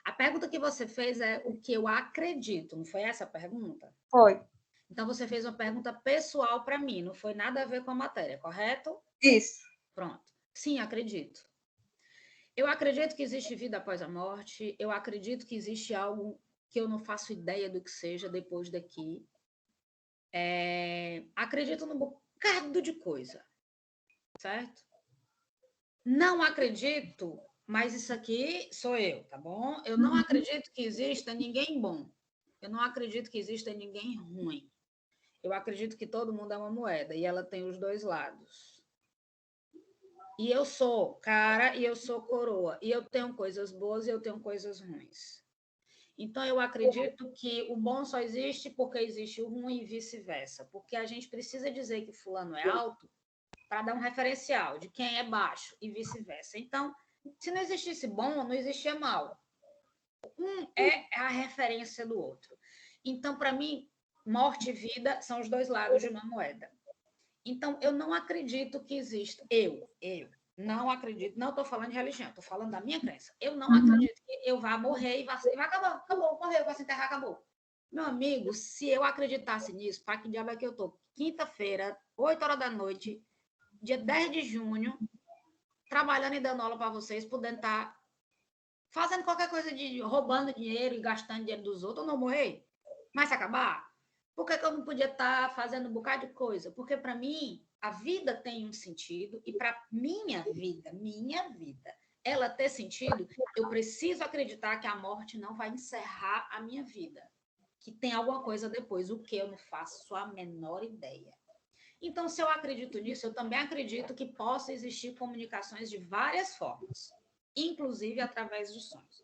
A pergunta que você fez é o que eu acredito, não foi essa a pergunta? Foi. Então você fez uma pergunta pessoal para mim, não foi nada a ver com a matéria, correto? Isso. Pronto. Sim, acredito. Eu acredito que existe vida após a morte, eu acredito que existe algo que eu não faço ideia do que seja depois daqui. Acredito num bocado de coisa, certo? Não acredito, mas isso aqui sou eu, tá bom? Eu não acredito que exista ninguém bom. Eu não acredito que exista ninguém ruim. Eu acredito que todo mundo é uma moeda e ela tem os dois lados. E eu sou cara e eu sou coroa. E eu tenho coisas boas e eu tenho coisas ruins. Então, eu acredito que o bom só existe porque existe o ruim e vice-versa. Porque a gente precisa dizer que fulano é alto para dar um referencial de quem é baixo e vice-versa. Então, se não existisse bom, não existia mal. Um é a referência do outro. Então, para mim, morte e vida são os dois lados de uma moeda. Então, eu não acredito que exista. Eu não acredito, não estou falando de religião, estou falando da minha crença. Eu não acredito que eu vá morrer e vai acabar, acabou, morreu, vai se enterrar, acabou. Meu amigo, se eu acreditasse nisso, para que diabo é que eu estou? Quinta-feira, 8 horas da noite, dia 10 de junho, trabalhando e dando aula para vocês, podendo estar fazendo qualquer coisa de roubando dinheiro e gastando dinheiro dos outros, eu não morrer? Mas se acabar? Por que eu não podia estar fazendo um bocado de coisa? Porque, para mim, a vida tem um sentido e para minha vida, ela ter sentido, eu preciso acreditar que a morte não vai encerrar a minha vida, que tem alguma coisa depois, o que eu não faço a menor ideia. Então, se eu acredito nisso, eu também acredito que possa existir comunicações de várias formas, inclusive através dos sonhos.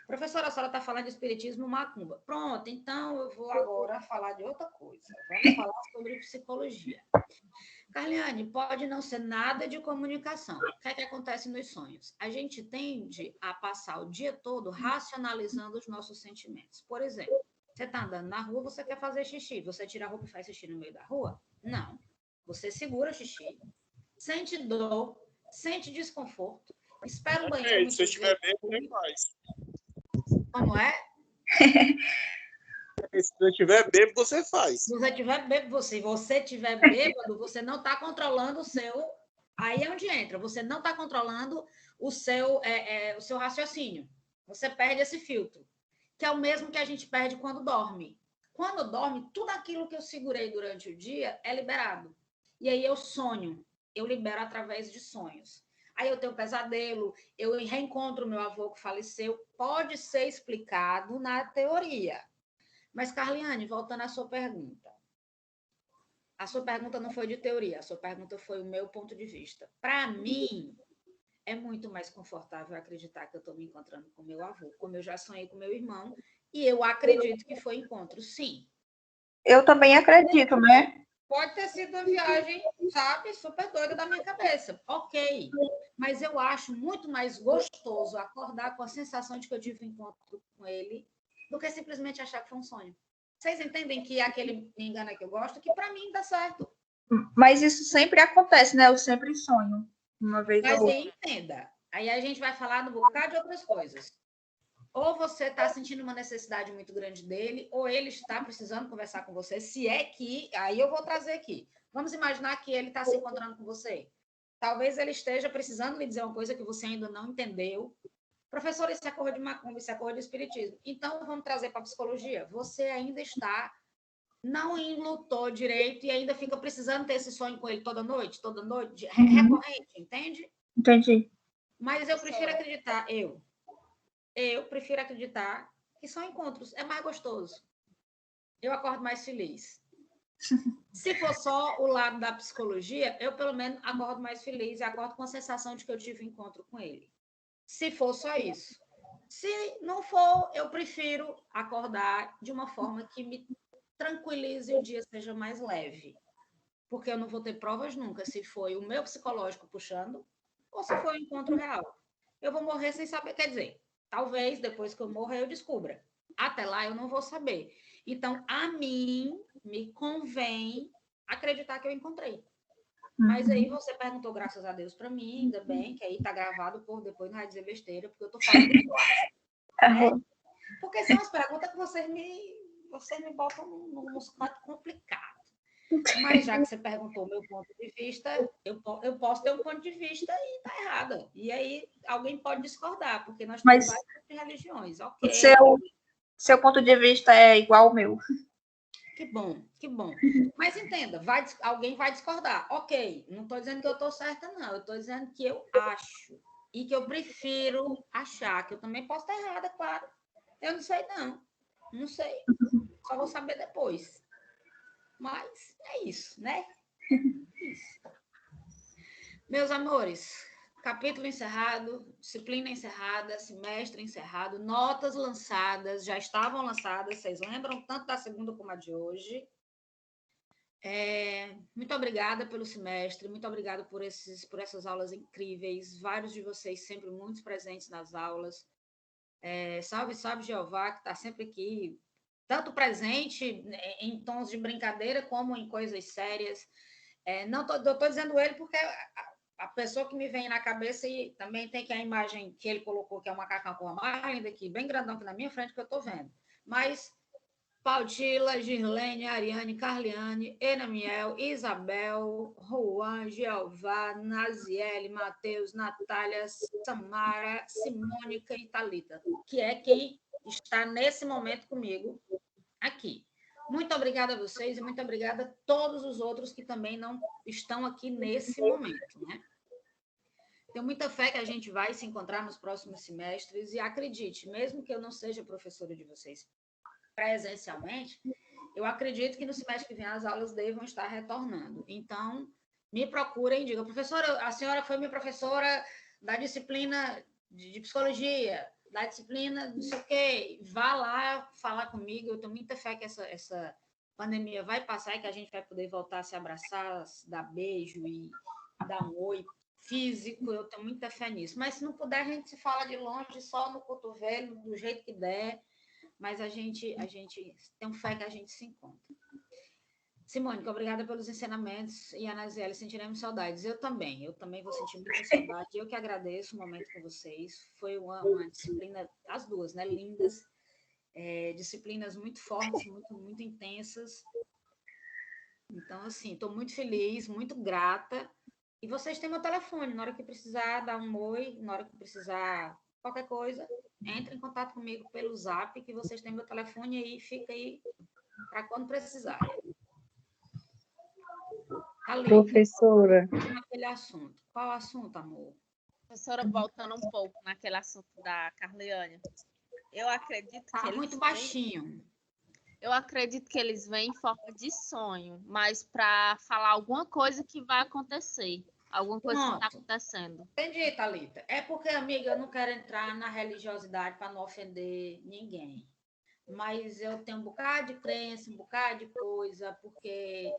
Professora, a senhora está falando de espiritismo macumba. Pronto, então eu vou agora falar de outra coisa. Vamos falar sobre psicologia. Carliane, pode não ser nada de comunicação. O que é que acontece nos sonhos? A gente tende a passar o dia todo racionalizando os nossos sentimentos. Por exemplo, você está andando na rua, você quer fazer xixi. Você tira a roupa e faz xixi no meio da rua? Não. Você segura o xixi, sente dor, sente desconforto, espera o banheiro. Se você estiver bem, você faz. Como é? Se você estiver bêbado, você faz. Se você estiver bêbado, você não está controlando o seu. Aí é onde entra. Você não está controlando o seu raciocínio. Você perde esse filtro, que é o mesmo que a gente perde quando dorme. Quando dorme, tudo aquilo que eu segurei durante o dia é liberado. E aí eu sonho. Eu libero através de sonhos. Aí eu tenho pesadelo, eu reencontro meu avô que faleceu. Pode ser explicado na teoria. Mas, Carliane, voltando à sua pergunta. A sua pergunta não foi de teoria, a sua pergunta foi o meu ponto de vista. Para mim, é muito mais confortável acreditar que eu estou me encontrando com meu avô, como eu já sonhei com meu irmão, e eu acredito que foi encontro, sim. Eu também acredito, né? Pode ter sido uma viagem, sabe, super doida da minha cabeça. Ok. Mas eu acho muito mais gostoso acordar com a sensação de que eu tive um encontro com ele do que simplesmente achar que foi um sonho. Vocês entendem que aquele me engana que eu gosto, que para mim dá certo. Mas isso sempre acontece, né? Eu sempre sonho. Uma vez Mas ou outra. aí entenda. Aí a gente vai falar do bocado de outras coisas. Ou você está sentindo uma necessidade muito grande dele, ou ele está precisando conversar com você, se é que... Aí eu vou trazer aqui. Vamos imaginar que ele está se encontrando com você. Talvez ele esteja precisando lhe dizer uma coisa que você ainda não entendeu. Professor, isso é coisa de macumba, isso é coisa de espiritismo. Então, vamos trazer para a psicologia. Você ainda não enlutou direito e ainda fica precisando ter esse sonho com ele toda noite, recorrente, entende? Entendi. Mas eu prefiro acreditar, eu prefiro acreditar que são encontros, é mais gostoso. Eu acordo mais feliz. Se for só o lado da psicologia, eu pelo menos acordo mais feliz e acordo com a sensação de que eu tive um encontro com ele. Se for só isso. Se não for, eu prefiro acordar de uma forma que me tranquilize e o dia seja mais leve. Porque eu não vou ter provas nunca se foi o meu psicológico puxando ou se foi um encontro real. Eu vou morrer sem saber, quer dizer, talvez depois que eu morrer eu descubra. Até lá eu não vou saber. Então, a mim me convém acreditar que eu encontrei. Mas aí você perguntou, graças a Deus, para mim, ainda bem, que aí tá gravado, por depois não vai dizer besteira, porque eu tô falando do que eu acho, né? Porque são as perguntas que vocês me botam num canto complicado. Mas já que você perguntou o meu ponto de vista, eu posso ter um ponto de vista e tá errada. E aí alguém pode discordar, porque nós temos Mas várias religiões, o ok. seu ponto de vista é igual ao meu. Que bom, que bom. Mas entenda, alguém vai discordar. Ok, não estou dizendo que eu estou certa, não. Eu estou dizendo que eu acho. E que eu prefiro achar, que eu também posso estar errada, claro. Eu não sei, não. Não sei. Só vou saber depois. Mas é isso, né? Isso. Meus amores, capítulo encerrado, disciplina encerrada, semestre encerrado, notas lançadas, já estavam lançadas, vocês lembram? Tanto da segunda como a de hoje. Muito obrigada pelo semestre, muito obrigada por essas aulas incríveis, vários de vocês sempre muito presentes nas aulas. Salve, salve Jeová, que está sempre aqui, tanto presente em tons de brincadeira como em coisas sérias. Não estou dizendo ele porque a pessoa que me vem na cabeça, e também tem que a imagem que ele colocou, que é um macacão com uma mais linda aqui, bem grandão aqui na minha frente, que eu estou vendo. Mas Pautila, Girlene, Ariane, Carliane, Enamiel, Isabel, Juan, Jeová, Naziele, Matheus, Natália, Samara, Simônica e Thalita, que é quem está nesse momento comigo aqui. Muito obrigada a vocês e muito obrigada a todos os outros que também não estão aqui nesse momento, né? Tenho muita fé que a gente vai se encontrar nos próximos semestres e acredite, mesmo que eu não seja professora de vocês presencialmente, eu acredito que no semestre que vem as aulas devam estar retornando. Então, me procurem, digam, professora, a senhora foi minha professora da disciplina de psicologia, da disciplina não sei o quê, vá lá falar comigo, eu tenho muita fé que essa pandemia vai passar e que a gente vai poder voltar a se abraçar, dar beijo e dar um oi físico, eu tenho muita fé nisso. Mas se não puder, a gente se fala de longe, só no cotovelo, do jeito que der, mas a gente tem fé que a gente se encontra. Simônica, obrigada pelos ensinamentos e a Naziele, sentiremos saudades. Eu também vou sentir muita saudade. Eu que agradeço o momento com vocês. Foi uma disciplina, as duas, né? Lindas, disciplinas muito fortes, muito intensas. Então, assim, estou muito feliz, muito grata. E vocês têm meu telefone, na hora que precisar dar um oi, na hora que precisar qualquer coisa, entre em contato comigo pelo Zap, que vocês têm meu telefone aí, fica aí para quando precisarem. Ali, Professora. naquele assunto. Qual assunto, amor? Professora, voltando um pouco naquele assunto da Carliane, eu acredito que eles muito baixinho. Eu acredito que eles vêm em forma de sonho, mas para falar alguma coisa que vai acontecer, alguma coisa que está acontecendo. Entendi, Thalita. É porque, amiga, eu não quero entrar na religiosidade para não ofender ninguém. Mas eu tenho um bocado de crença, um bocado de coisa, porque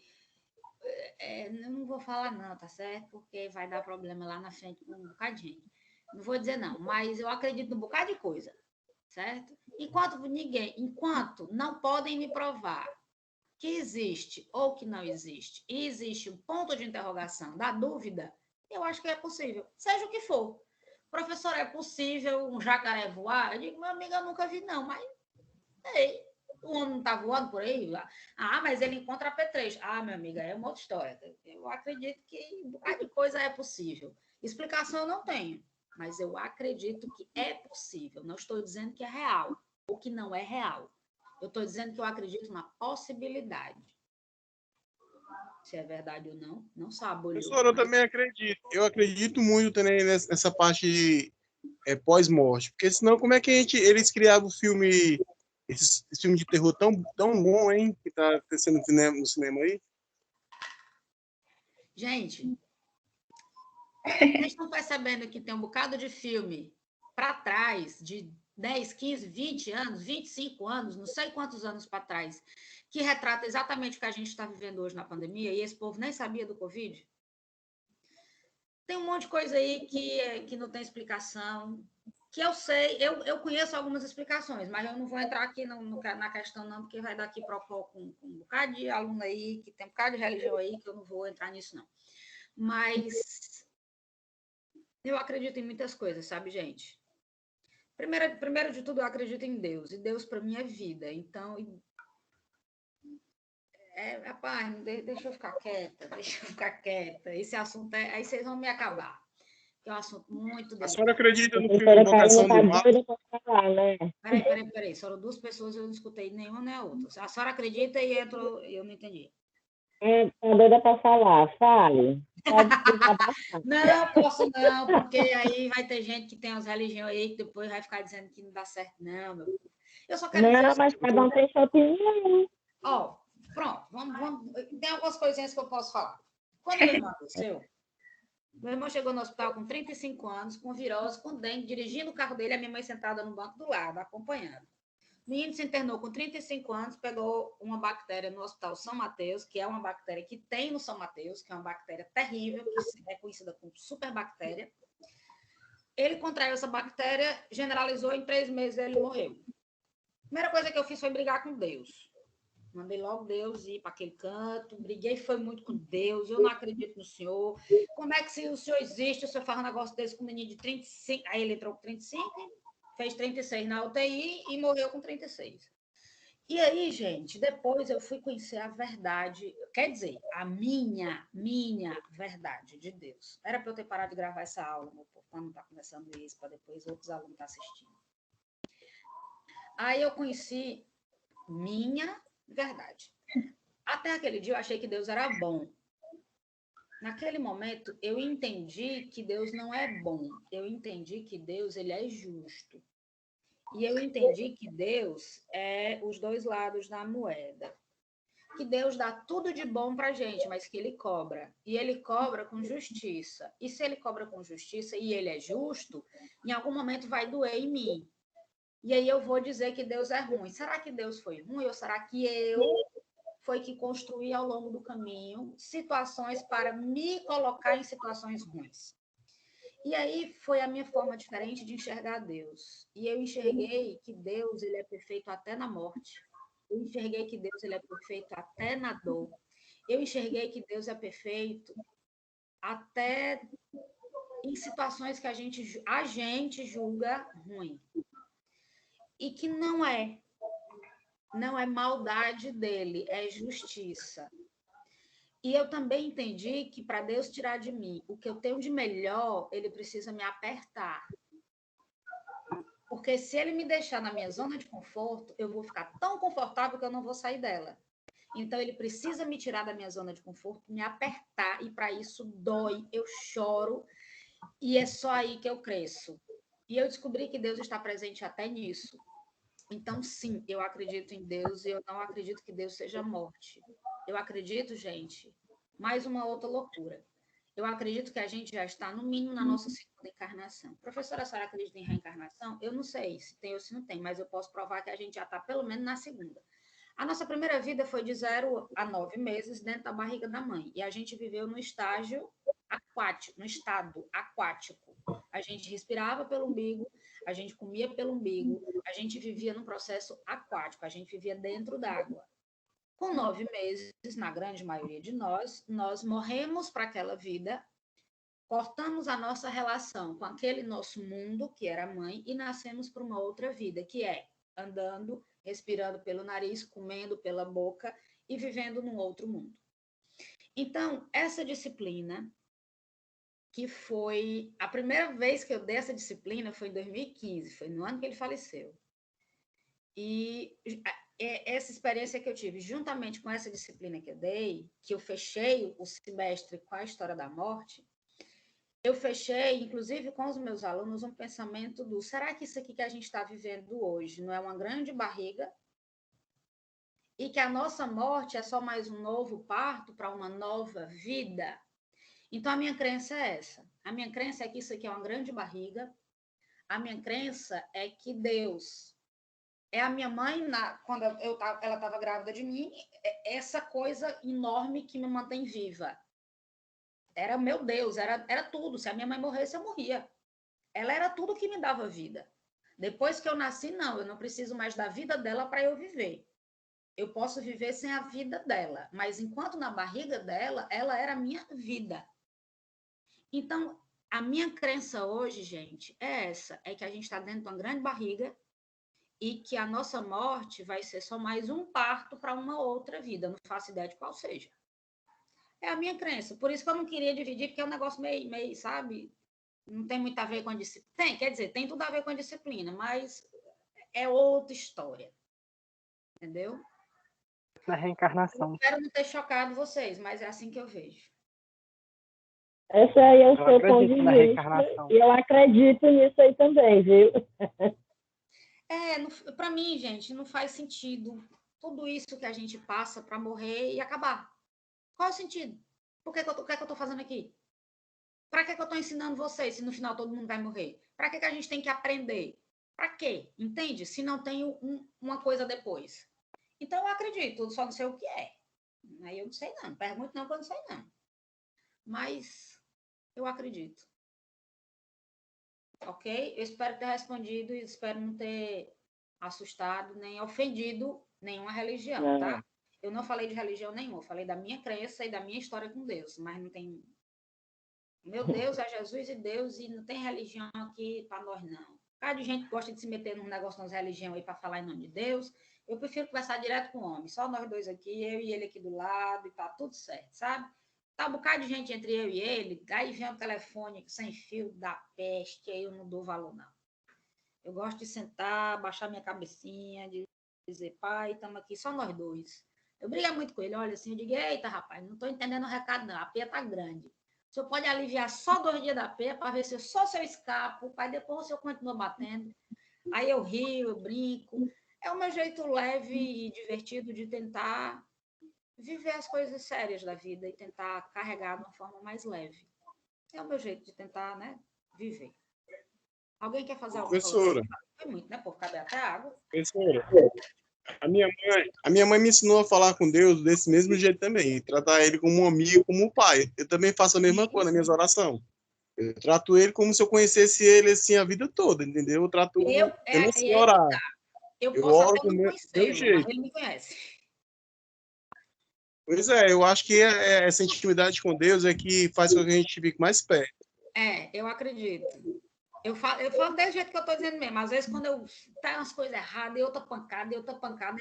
eu não vou falar não, tá certo? Porque vai dar problema lá na frente com um bocadinho. Não vou dizer não, mas eu acredito num bocado de coisa, certo? Enquanto não podem me provar que existe ou que não existe, e existe um ponto de interrogação da dúvida, eu acho que é possível, seja o que for. Professor, é possível um jacaré voar? Eu digo, meu amigo, eu nunca vi não, mas o homem não está voando por aí? Ah, mas ele encontra apetrechos. Ah, minha amiga, é uma outra história. Eu acredito que um bocado de coisa é possível. Explicação eu não tenho, mas eu acredito que é possível. Não estou dizendo que é real ou que não é real. Eu estou dizendo que eu acredito na possibilidade. Se é verdade ou não, não sabe. Professor, eu também acredito. Eu acredito muito também nessa parte de pós-morte. Porque senão, como é que eles criavam esse filme de terror tão bom, hein? Que tá acontecendo no cinema aí? Gente, vocês estão percebendo que tem um bocado de filme para trás, de 10, 15, 20 anos, 25 anos, não sei quantos anos para trás, que retrata exatamente o que a gente está vivendo hoje na pandemia, e esse povo nem sabia do Covid? Tem um monte de coisa aí que não tem explicação, que eu sei, eu conheço algumas explicações, mas eu não vou entrar aqui na questão não, porque vai dar aqui com um bocado de aluno aí, que tem um bocado de religião aí, que eu não vou entrar nisso não. Mas eu acredito em muitas coisas, sabe, gente? Primeiro de tudo, eu acredito em Deus, e Deus para mim é vida. Então, Rapaz, deixa eu ficar quieta, deixa eu ficar quieta. Esse assunto aí vocês vão me acabar. É um assunto muito A delicado. senhora acredita no filme Invocação do Mal? Peraí. Foram duas pessoas, eu não escutei nenhuma nem a outra. A senhora acredita e entrou, eu não entendi. Tá doida para falar, fale. Pode Não, posso não, porque aí vai ter gente que tem as religiões aí que depois vai ficar dizendo que não dá certo, não, meu. Eu só quero dizer. Não, mas cada um tem sua opinião. Ó, pronto, vamos. Tem algumas coisinhas que eu posso falar. Quando meu irmão nasceu, meu irmão chegou no hospital com 35 anos, com virose, com dengue, dirigindo o carro dele, a minha mãe sentada no banco do lado, acompanhando. O menino se internou com 35 anos, pegou uma bactéria no Hospital São Mateus, que é uma bactéria que tem no São Mateus, que é uma bactéria terrível, que é conhecida como superbactéria. Ele contraiu essa bactéria, generalizou, em 3 meses ele morreu. A primeira coisa que eu fiz foi brigar com Deus. Mandei logo Deus ir para aquele canto, briguei, foi muito com Deus, eu não acredito no Senhor. Como é que se o Senhor existe, o Senhor faz um negócio desse com um menino de 35, aí ele entrou com 35, fez 36 na UTI e morreu com 36. E aí, gente, depois eu fui conhecer a verdade, quer dizer, a minha verdade de Deus. Era para eu ter parado de gravar essa aula, meu povo, para não estar conversando isso, para depois outros alunos estar assistindo. Aí eu conheci minha verdade. Até aquele dia eu achei que Deus era bom. Naquele momento eu entendi que Deus não é bom. Eu entendi que Deus ele é justo. E eu entendi que Deus é os dois lados da moeda. Que Deus dá tudo de bom para a gente, mas que ele cobra. E ele cobra com justiça. E se ele cobra com justiça e ele é justo, em algum momento vai doer em mim. E aí eu vou dizer que Deus é ruim. Será que Deus foi ruim ou será que eu foi que construí ao longo do caminho situações para me colocar em situações ruins? E aí foi a minha forma diferente de enxergar Deus. E eu enxerguei que Deus ele é perfeito até na morte. Eu enxerguei que Deus ele é perfeito até na dor. Eu enxerguei que Deus é perfeito até em situações que a gente julga ruim. E que não é maldade dele, é justiça. E eu também entendi que para Deus tirar de mim o que eu tenho de melhor, ele precisa me apertar. Porque se ele me deixar na minha zona de conforto, eu vou ficar tão confortável que eu não vou sair dela. Então, ele precisa me tirar da minha zona de conforto, me apertar, e para isso dói, eu choro, e é só aí que eu cresço. E eu descobri que Deus está presente até nisso. Então, sim, eu acredito em Deus e eu não acredito que Deus seja morte. Eu acredito, gente, mais uma outra loucura. Eu acredito que a gente já está, no mínimo, na nossa segunda encarnação. Professora, a senhora acredita em reencarnação? Eu não sei se tem ou se não tem, mas eu posso provar que a gente já está pelo menos na segunda. A nossa primeira vida foi de 0 a 9 meses dentro da barriga da mãe. E a gente viveu no estágio aquático, no estado aquático. A gente respirava pelo umbigo, a gente comia pelo umbigo, a gente vivia num processo aquático, a gente vivia dentro d'água. Com 9 meses, na grande maioria de nós morremos para aquela vida, cortamos a nossa relação com aquele nosso mundo, que era a mãe, e nascemos para uma outra vida, que é andando, respirando pelo nariz, comendo pela boca e vivendo num outro mundo. Então, essa disciplina, que foi a primeira vez que eu dei essa disciplina, foi em 2015, foi no ano que ele faleceu. E essa experiência que eu tive, juntamente com essa disciplina que eu dei, que eu fechei o semestre com a história da morte, eu fechei, inclusive com os meus alunos, um pensamento do: será que isso aqui que a gente está vivendo hoje não é uma grande barriga? E que a nossa morte é só mais um novo parto para uma nova vida? Então, a minha crença é essa. A minha crença é que isso aqui é uma grande barriga. A minha crença é que Deus é a minha mãe, quando ela estava grávida de mim, essa coisa enorme que me mantém viva. Era meu Deus, era tudo. Se a minha mãe morresse, eu morria. Ela era tudo que me dava vida. Depois que eu nasci, não, eu não preciso mais da vida dela para eu viver. Eu posso viver sem a vida dela, mas enquanto na barriga dela, ela era a minha vida. Então, a minha crença hoje, gente, é essa, é que a gente está dentro de uma grande barriga e que a nossa morte vai ser só mais um parto para uma outra vida, não faço ideia de qual seja. É a minha crença, por isso que eu não queria dividir, porque é um negócio meio, sabe, não tem muito a ver com a disciplina. Tem, quer dizer, tem tudo a ver com a disciplina, mas é outra história, entendeu? Na reencarnação. Eu espero não ter chocado vocês, mas é assim que eu vejo. Esse aí é o Eu seu ponto de acredito na vista. reencarnação. E eu acredito nisso aí também, viu? Para mim, gente, não faz sentido tudo isso que a gente passa para morrer e acabar. Qual é o sentido? O que é que eu estou fazendo aqui? Para que eu estou ensinando vocês se no final todo mundo vai morrer? Para que a gente tem que aprender? Para quê? Entende? Se não tem uma coisa depois. Então, eu acredito, só não sei o que é. Aí eu não sei não. Pergunto não, que eu não sei não. Mas eu acredito. Ok? Eu espero ter respondido e espero não ter assustado nem ofendido nenhuma religião, tá? Eu não falei de religião nenhuma, eu falei da minha crença e da minha história com Deus, mas não tem... Meu Deus é Jesus e Deus e não tem religião aqui para nós, não. Cada gente gosta de se meter num negócio nas religiões aí para falar em nome de Deus. Eu prefiro conversar direto com o homem, só nós dois aqui, eu e ele aqui do lado, e tá tudo certo, sabe? Tá um bocado de gente entre eu e ele, aí vem o telefone sem fio da peste, aí eu não dou valor, não. Eu gosto de sentar, baixar minha cabecinha, de dizer, pai, estamos aqui só nós dois. Eu brigo muito com ele, olha assim, eu digo, eita, rapaz, não estou entendendo o recado, não, a peia tá grande. O senhor pode aliviar só 2 dias da peia para ver se eu escapo, para depois o senhor continua batendo. Aí eu rio, eu brinco. É o meu jeito leve e divertido de tentar viver as coisas sérias da vida e tentar carregar de uma forma mais leve. É o meu jeito de tentar, né, viver. Alguém quer fazer alguma coisa? Professora, Foi muito, né, por caber até água. professora, a minha mãe me ensinou a falar com Deus desse mesmo jeito também, e tratar ele como um amigo, como um pai. Eu também faço a mesma coisa nas minhas orações. Eu trato ele como se eu conhecesse ele assim a vida toda, entendeu? Eu não sei orar. Eu Eu posso oro até do não meu conhecê-lo, jeito. mas ele me conhece. Pois é, eu acho que essa intimidade com Deus é que faz com que a gente fique mais perto. Eu acredito. Eu falo desse jeito que eu estou dizendo mesmo. Às vezes, quando eu pego umas coisas erradas, eu outra pancada,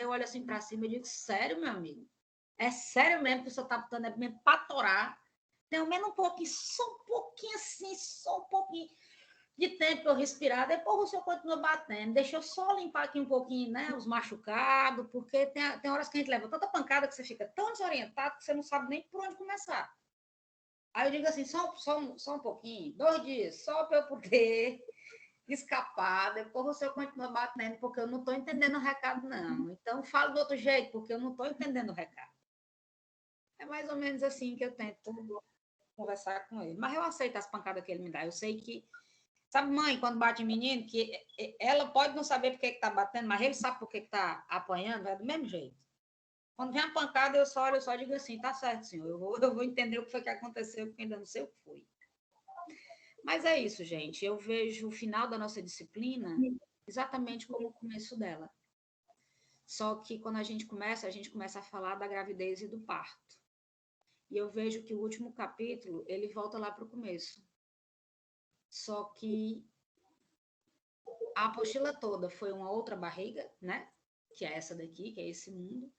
eu olho assim para cima e digo, sério, meu amigo? É sério mesmo que você está botando mesmo para torar? Tem ao menos um pouquinho, só um pouquinho assim, só um pouquinho de tempo para eu respirar. Depois o senhor continua batendo. Deixa eu só limpar aqui um pouquinho, né, os machucados, porque tem horas que a gente leva tanta pancada que você fica tão desorientado que você não sabe nem por onde começar. Aí eu digo assim, só um pouquinho, 2 dias, só para eu poder escapar. Depois você continua batendo, porque eu não estou entendendo o recado, não. Então, falo do outro jeito, porque eu não estou entendendo o recado. É mais ou menos assim que eu tento conversar com ele. Mas eu aceito as pancadas que ele me dá. Eu sei que... Sabe, mãe, quando bate em menino, que ela pode não saber por que está batendo, mas ele sabe por que está apanhando, é do mesmo jeito. Quando vem a pancada, eu só digo assim, tá certo, senhor, eu vou entender o que foi que aconteceu, porque ainda não sei o que foi. Mas é isso, gente. Eu vejo o final da nossa disciplina exatamente como o começo dela. Só que quando a gente começa a falar da gravidez e do parto. E eu vejo que o último capítulo, ele volta lá para o começo. Só que a apostila toda foi uma outra barriga, né? Que é essa daqui, que é esse mundo.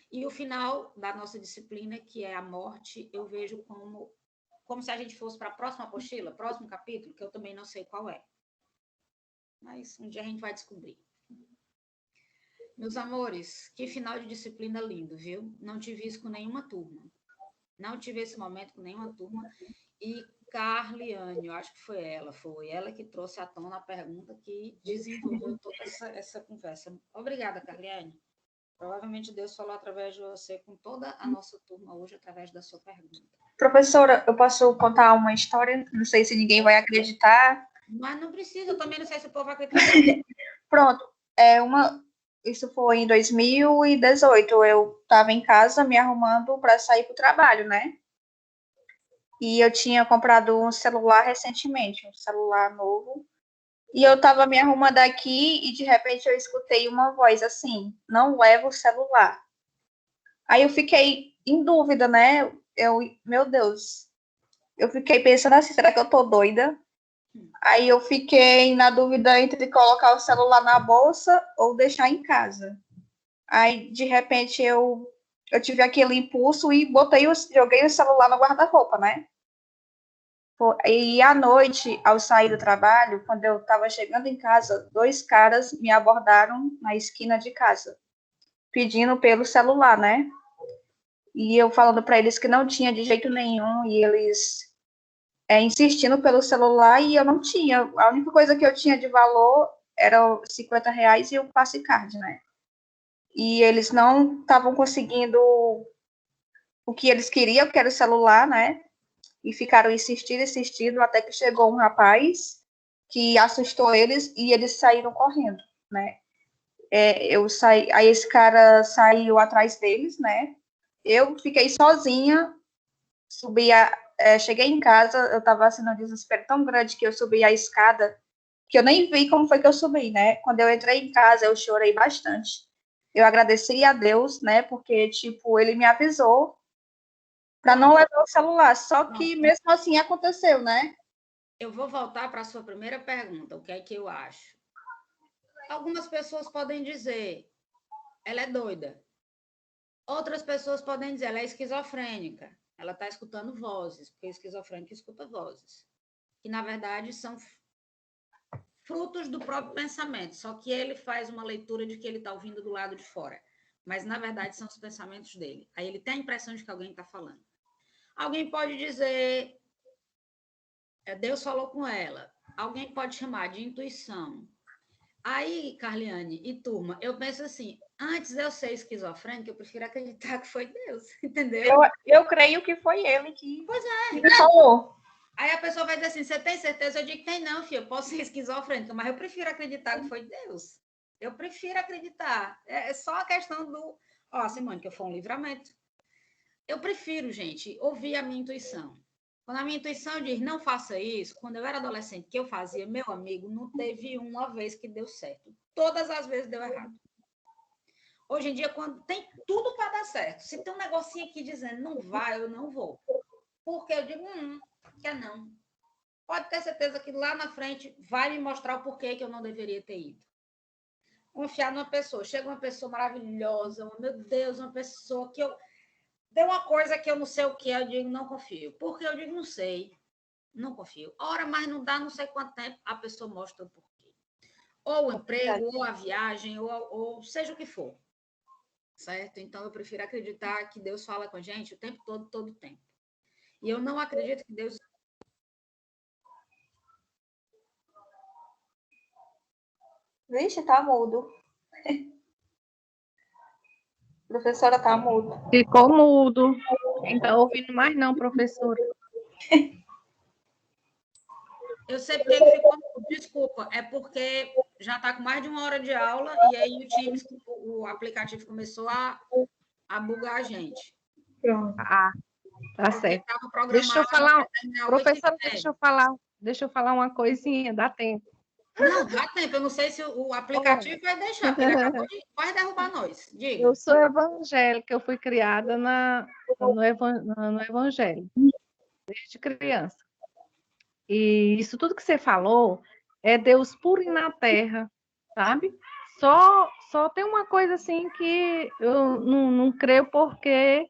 E o final da nossa disciplina, que é a morte, eu vejo como se a gente fosse para a próxima apostila, próximo capítulo, que eu também não sei qual é. Mas um dia a gente vai descobrir. Meus amores, que final de disciplina lindo, viu? Não tive isso com nenhuma turma. Não tive esse momento com nenhuma turma. E Carliane, eu acho que foi ela que trouxe à tona a pergunta que desenvolveu toda essa conversa. Obrigada, Carliane. Provavelmente Deus falou através de você com toda a nossa turma hoje, através da sua pergunta. Professora, eu posso contar uma história? Não sei se ninguém vai acreditar. Mas não precisa, eu também não sei se o povo vai acreditar. Pronto, isso foi em 2018. Eu estava em casa me arrumando para sair para o trabalho, né? E eu tinha comprado um celular recentemente, um celular novo. E eu estava me arrumando aqui e de repente eu escutei uma voz assim: não leva o celular. Aí eu fiquei em dúvida, né? Meu Deus. Eu fiquei pensando assim: será que eu tô doida? Aí eu fiquei na dúvida entre colocar o celular na bolsa ou deixar em casa. Aí, de repente, eu tive aquele impulso e joguei o celular no guarda-roupa, né? E à noite, ao sair do trabalho, quando eu estava chegando em casa, 2 caras me abordaram na esquina de casa, pedindo pelo celular, né? E eu falando para eles que não tinha de jeito nenhum, e eles insistindo pelo celular, e eu não tinha. A única coisa que eu tinha de valor era R$ 50 e o passe card, né? E eles não estavam conseguindo o que eles queriam, que era o celular, né? E ficaram insistindo, até que chegou um rapaz que assustou eles e eles saíram correndo, né? Aí esse cara saiu atrás deles, né? Eu fiquei sozinha, cheguei em casa, eu estava assim, num desespero tão grande que eu subi a escada, que eu nem vi como foi que eu subi, né? Quando eu entrei em casa, eu chorei bastante. Eu agradeci a Deus, né? Porque, tipo, ele me avisou para não levar o celular. Só que, mesmo assim, aconteceu, né? Eu vou voltar para a sua primeira pergunta, o que é que eu acho? Algumas pessoas podem dizer, ela é doida. Outras pessoas podem dizer, ela é esquizofrênica. Ela está escutando vozes, porque esquizofrênico escuta vozes. Que, na verdade, são frutos do próprio pensamento, só que ele faz uma leitura de que ele está ouvindo do lado de fora. Mas, na verdade, são os pensamentos dele. Aí ele tem a impressão de que alguém está falando. Alguém pode dizer, Deus falou com ela. Alguém pode chamar de intuição. Aí, Carliane e turma, eu penso assim, antes de eu ser esquizofrênica, eu prefiro acreditar que foi Deus, entendeu? Eu creio que foi ele que me falou. Aí a pessoa vai dizer assim, você tem certeza? Eu digo, tem não, filho, eu posso ser esquizofrênica, mas eu prefiro acreditar que foi Deus. Eu prefiro acreditar. É só a questão do... Ó, Simone, que foi um livramento. Eu prefiro, gente, ouvir a minha intuição. Quando a minha intuição diz, não faça isso, quando eu era adolescente, que eu fazia, meu amigo, não teve uma vez que deu certo. Todas as vezes deu errado. Hoje em dia, quando tem tudo para dar certo, se tem um negocinho aqui dizendo, não vai, eu não vou. Porque eu digo, quer não. Pode ter certeza que lá na frente vai me mostrar o porquê que eu não deveria ter ido. Confiar numa pessoa. Chega uma pessoa maravilhosa, meu Deus, uma pessoa que eu... Tem uma coisa que eu não sei o que é, eu digo, não confio. Porque eu digo, não sei, não confio. Ora, mas não dá não sei quanto tempo, a pessoa mostra o porquê. Ou o emprego, ou a viagem, ou seja o que for. Certo? Então, eu prefiro acreditar que Deus fala com a gente o tempo todo, todo o tempo. E eu não acredito que Deus... Vixe, tá mudo. Professora, tá mudo. Ficou mudo. Não tá ouvindo mais não, professora. Eu sei porque ele ficou... Desculpa, é porque já está com mais de 1 hora de aula e aí o aplicativo começou a bugar a gente. Pronto. Ah, tá certo. Deixa eu falar, professora, deixa eu falar uma coisinha, dá tempo. Não, dá tempo. Eu não sei se o aplicativo vai deixar, porque ele acabou de quase derrubar nós. Diga. Eu sou evangélica, eu fui criada no evangelho, desde criança. E isso tudo que você falou é Deus puro e na terra, sabe? Só tem uma coisa assim que eu não creio porque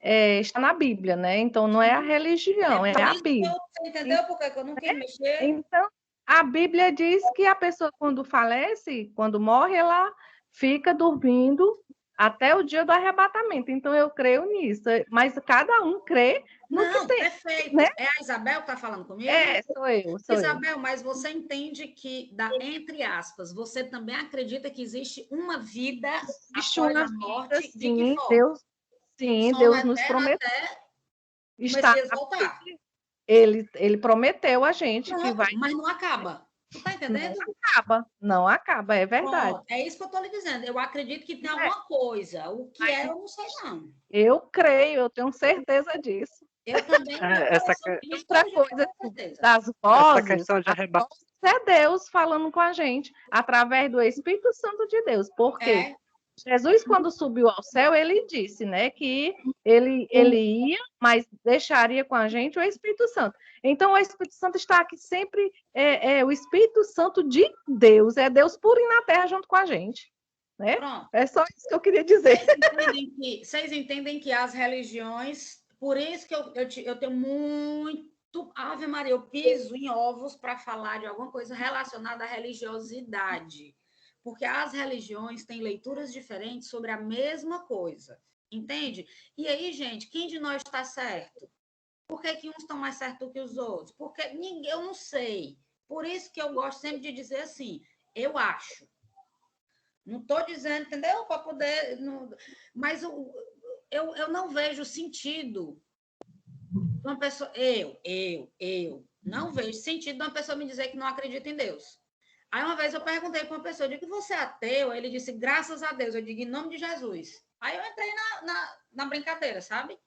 está na Bíblia, né? Então não é a religião, é a Bíblia. Você entendeu por que eu não quis mexer? Então, a Bíblia diz que a pessoa, quando falece, quando morre, ela fica dormindo até o dia do arrebatamento. Então, eu creio nisso. Mas cada um crê no que tem. Perfeito. Né? É a Isabel que está falando comigo? Sou eu. Isabel, mas você entende que, entre aspas, você também acredita que existe uma vida após a morte? Sim, de que forma? Deus nos prometeu. Está voltar. Ele prometeu a gente que vai... Mas não acaba. Tu tá entendendo? Não acaba, é verdade. Pronto, é isso que eu estou lhe dizendo. Eu acredito que tem alguma coisa. O que eu não sei, não. Eu creio, eu tenho certeza disso. Eu também. Outra coisa das vozes, essa questão de arrebatamento é Deus falando com a gente através do Espírito Santo de Deus. Por quê? Jesus, quando subiu ao céu, ele disse, né, que ele ia, mas deixaria com a gente o Espírito Santo. Então, o Espírito Santo está aqui sempre, o Espírito Santo de Deus, é Deus puro e na terra junto com a gente. Né? Pronto. É só isso que eu queria dizer. Vocês entendem que as religiões, por isso que eu tenho muito, Ave Maria, eu piso em ovos para falar de alguma coisa relacionada à religiosidade. Porque as religiões têm leituras diferentes sobre a mesma coisa, entende? E aí, gente, quem de nós está certo? Por que uns estão mais certos que os outros? Porque eu não sei. Por isso que eu gosto sempre de dizer assim, eu acho. Não estou dizendo, entendeu? Para poder... Não, mas eu não vejo sentido uma pessoa... Eu não vejo sentido de uma pessoa me dizer que não acredita em Deus. Aí uma vez eu perguntei para uma pessoa, eu digo, você é ateu? Ele disse, graças a Deus. Eu digo, em nome de Jesus. Aí eu entrei na brincadeira, sabe?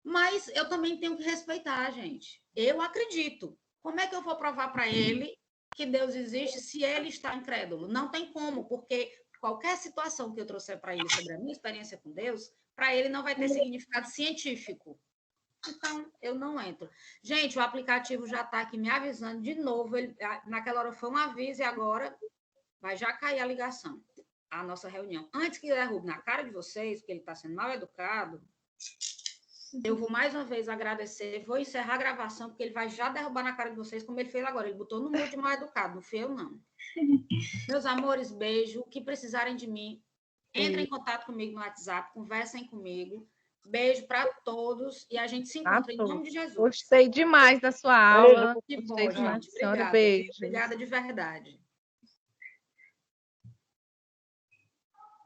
Mas eu também tenho que respeitar, gente. Eu acredito. Como é que eu vou provar para ele que Deus existe se ele está incrédulo? Não tem como, porque qualquer situação que eu trouxer para ele sobre a minha experiência com Deus, para ele não vai ter significado científico. Então, eu não entro. Gente, o aplicativo já está aqui me avisando de novo. Naquela hora foi um aviso e agora vai já cair a ligação, a nossa reunião. Antes que derrube na cara de vocês, porque ele está sendo mal educado, eu vou mais uma vez agradecer, vou encerrar a gravação, porque ele vai já derrubar na cara de vocês, como ele fez agora. Ele botou no mute mal educado, não fui eu, não. Meus amores, beijo. O que precisarem de mim, entrem em contato comigo no WhatsApp, conversem comigo. Beijo para todos e a gente se encontra em nome de Jesus. Gostei demais da sua aula. Que bom, Gostei demais, gente. senhora. Obrigada. Beijo. Obrigada de verdade.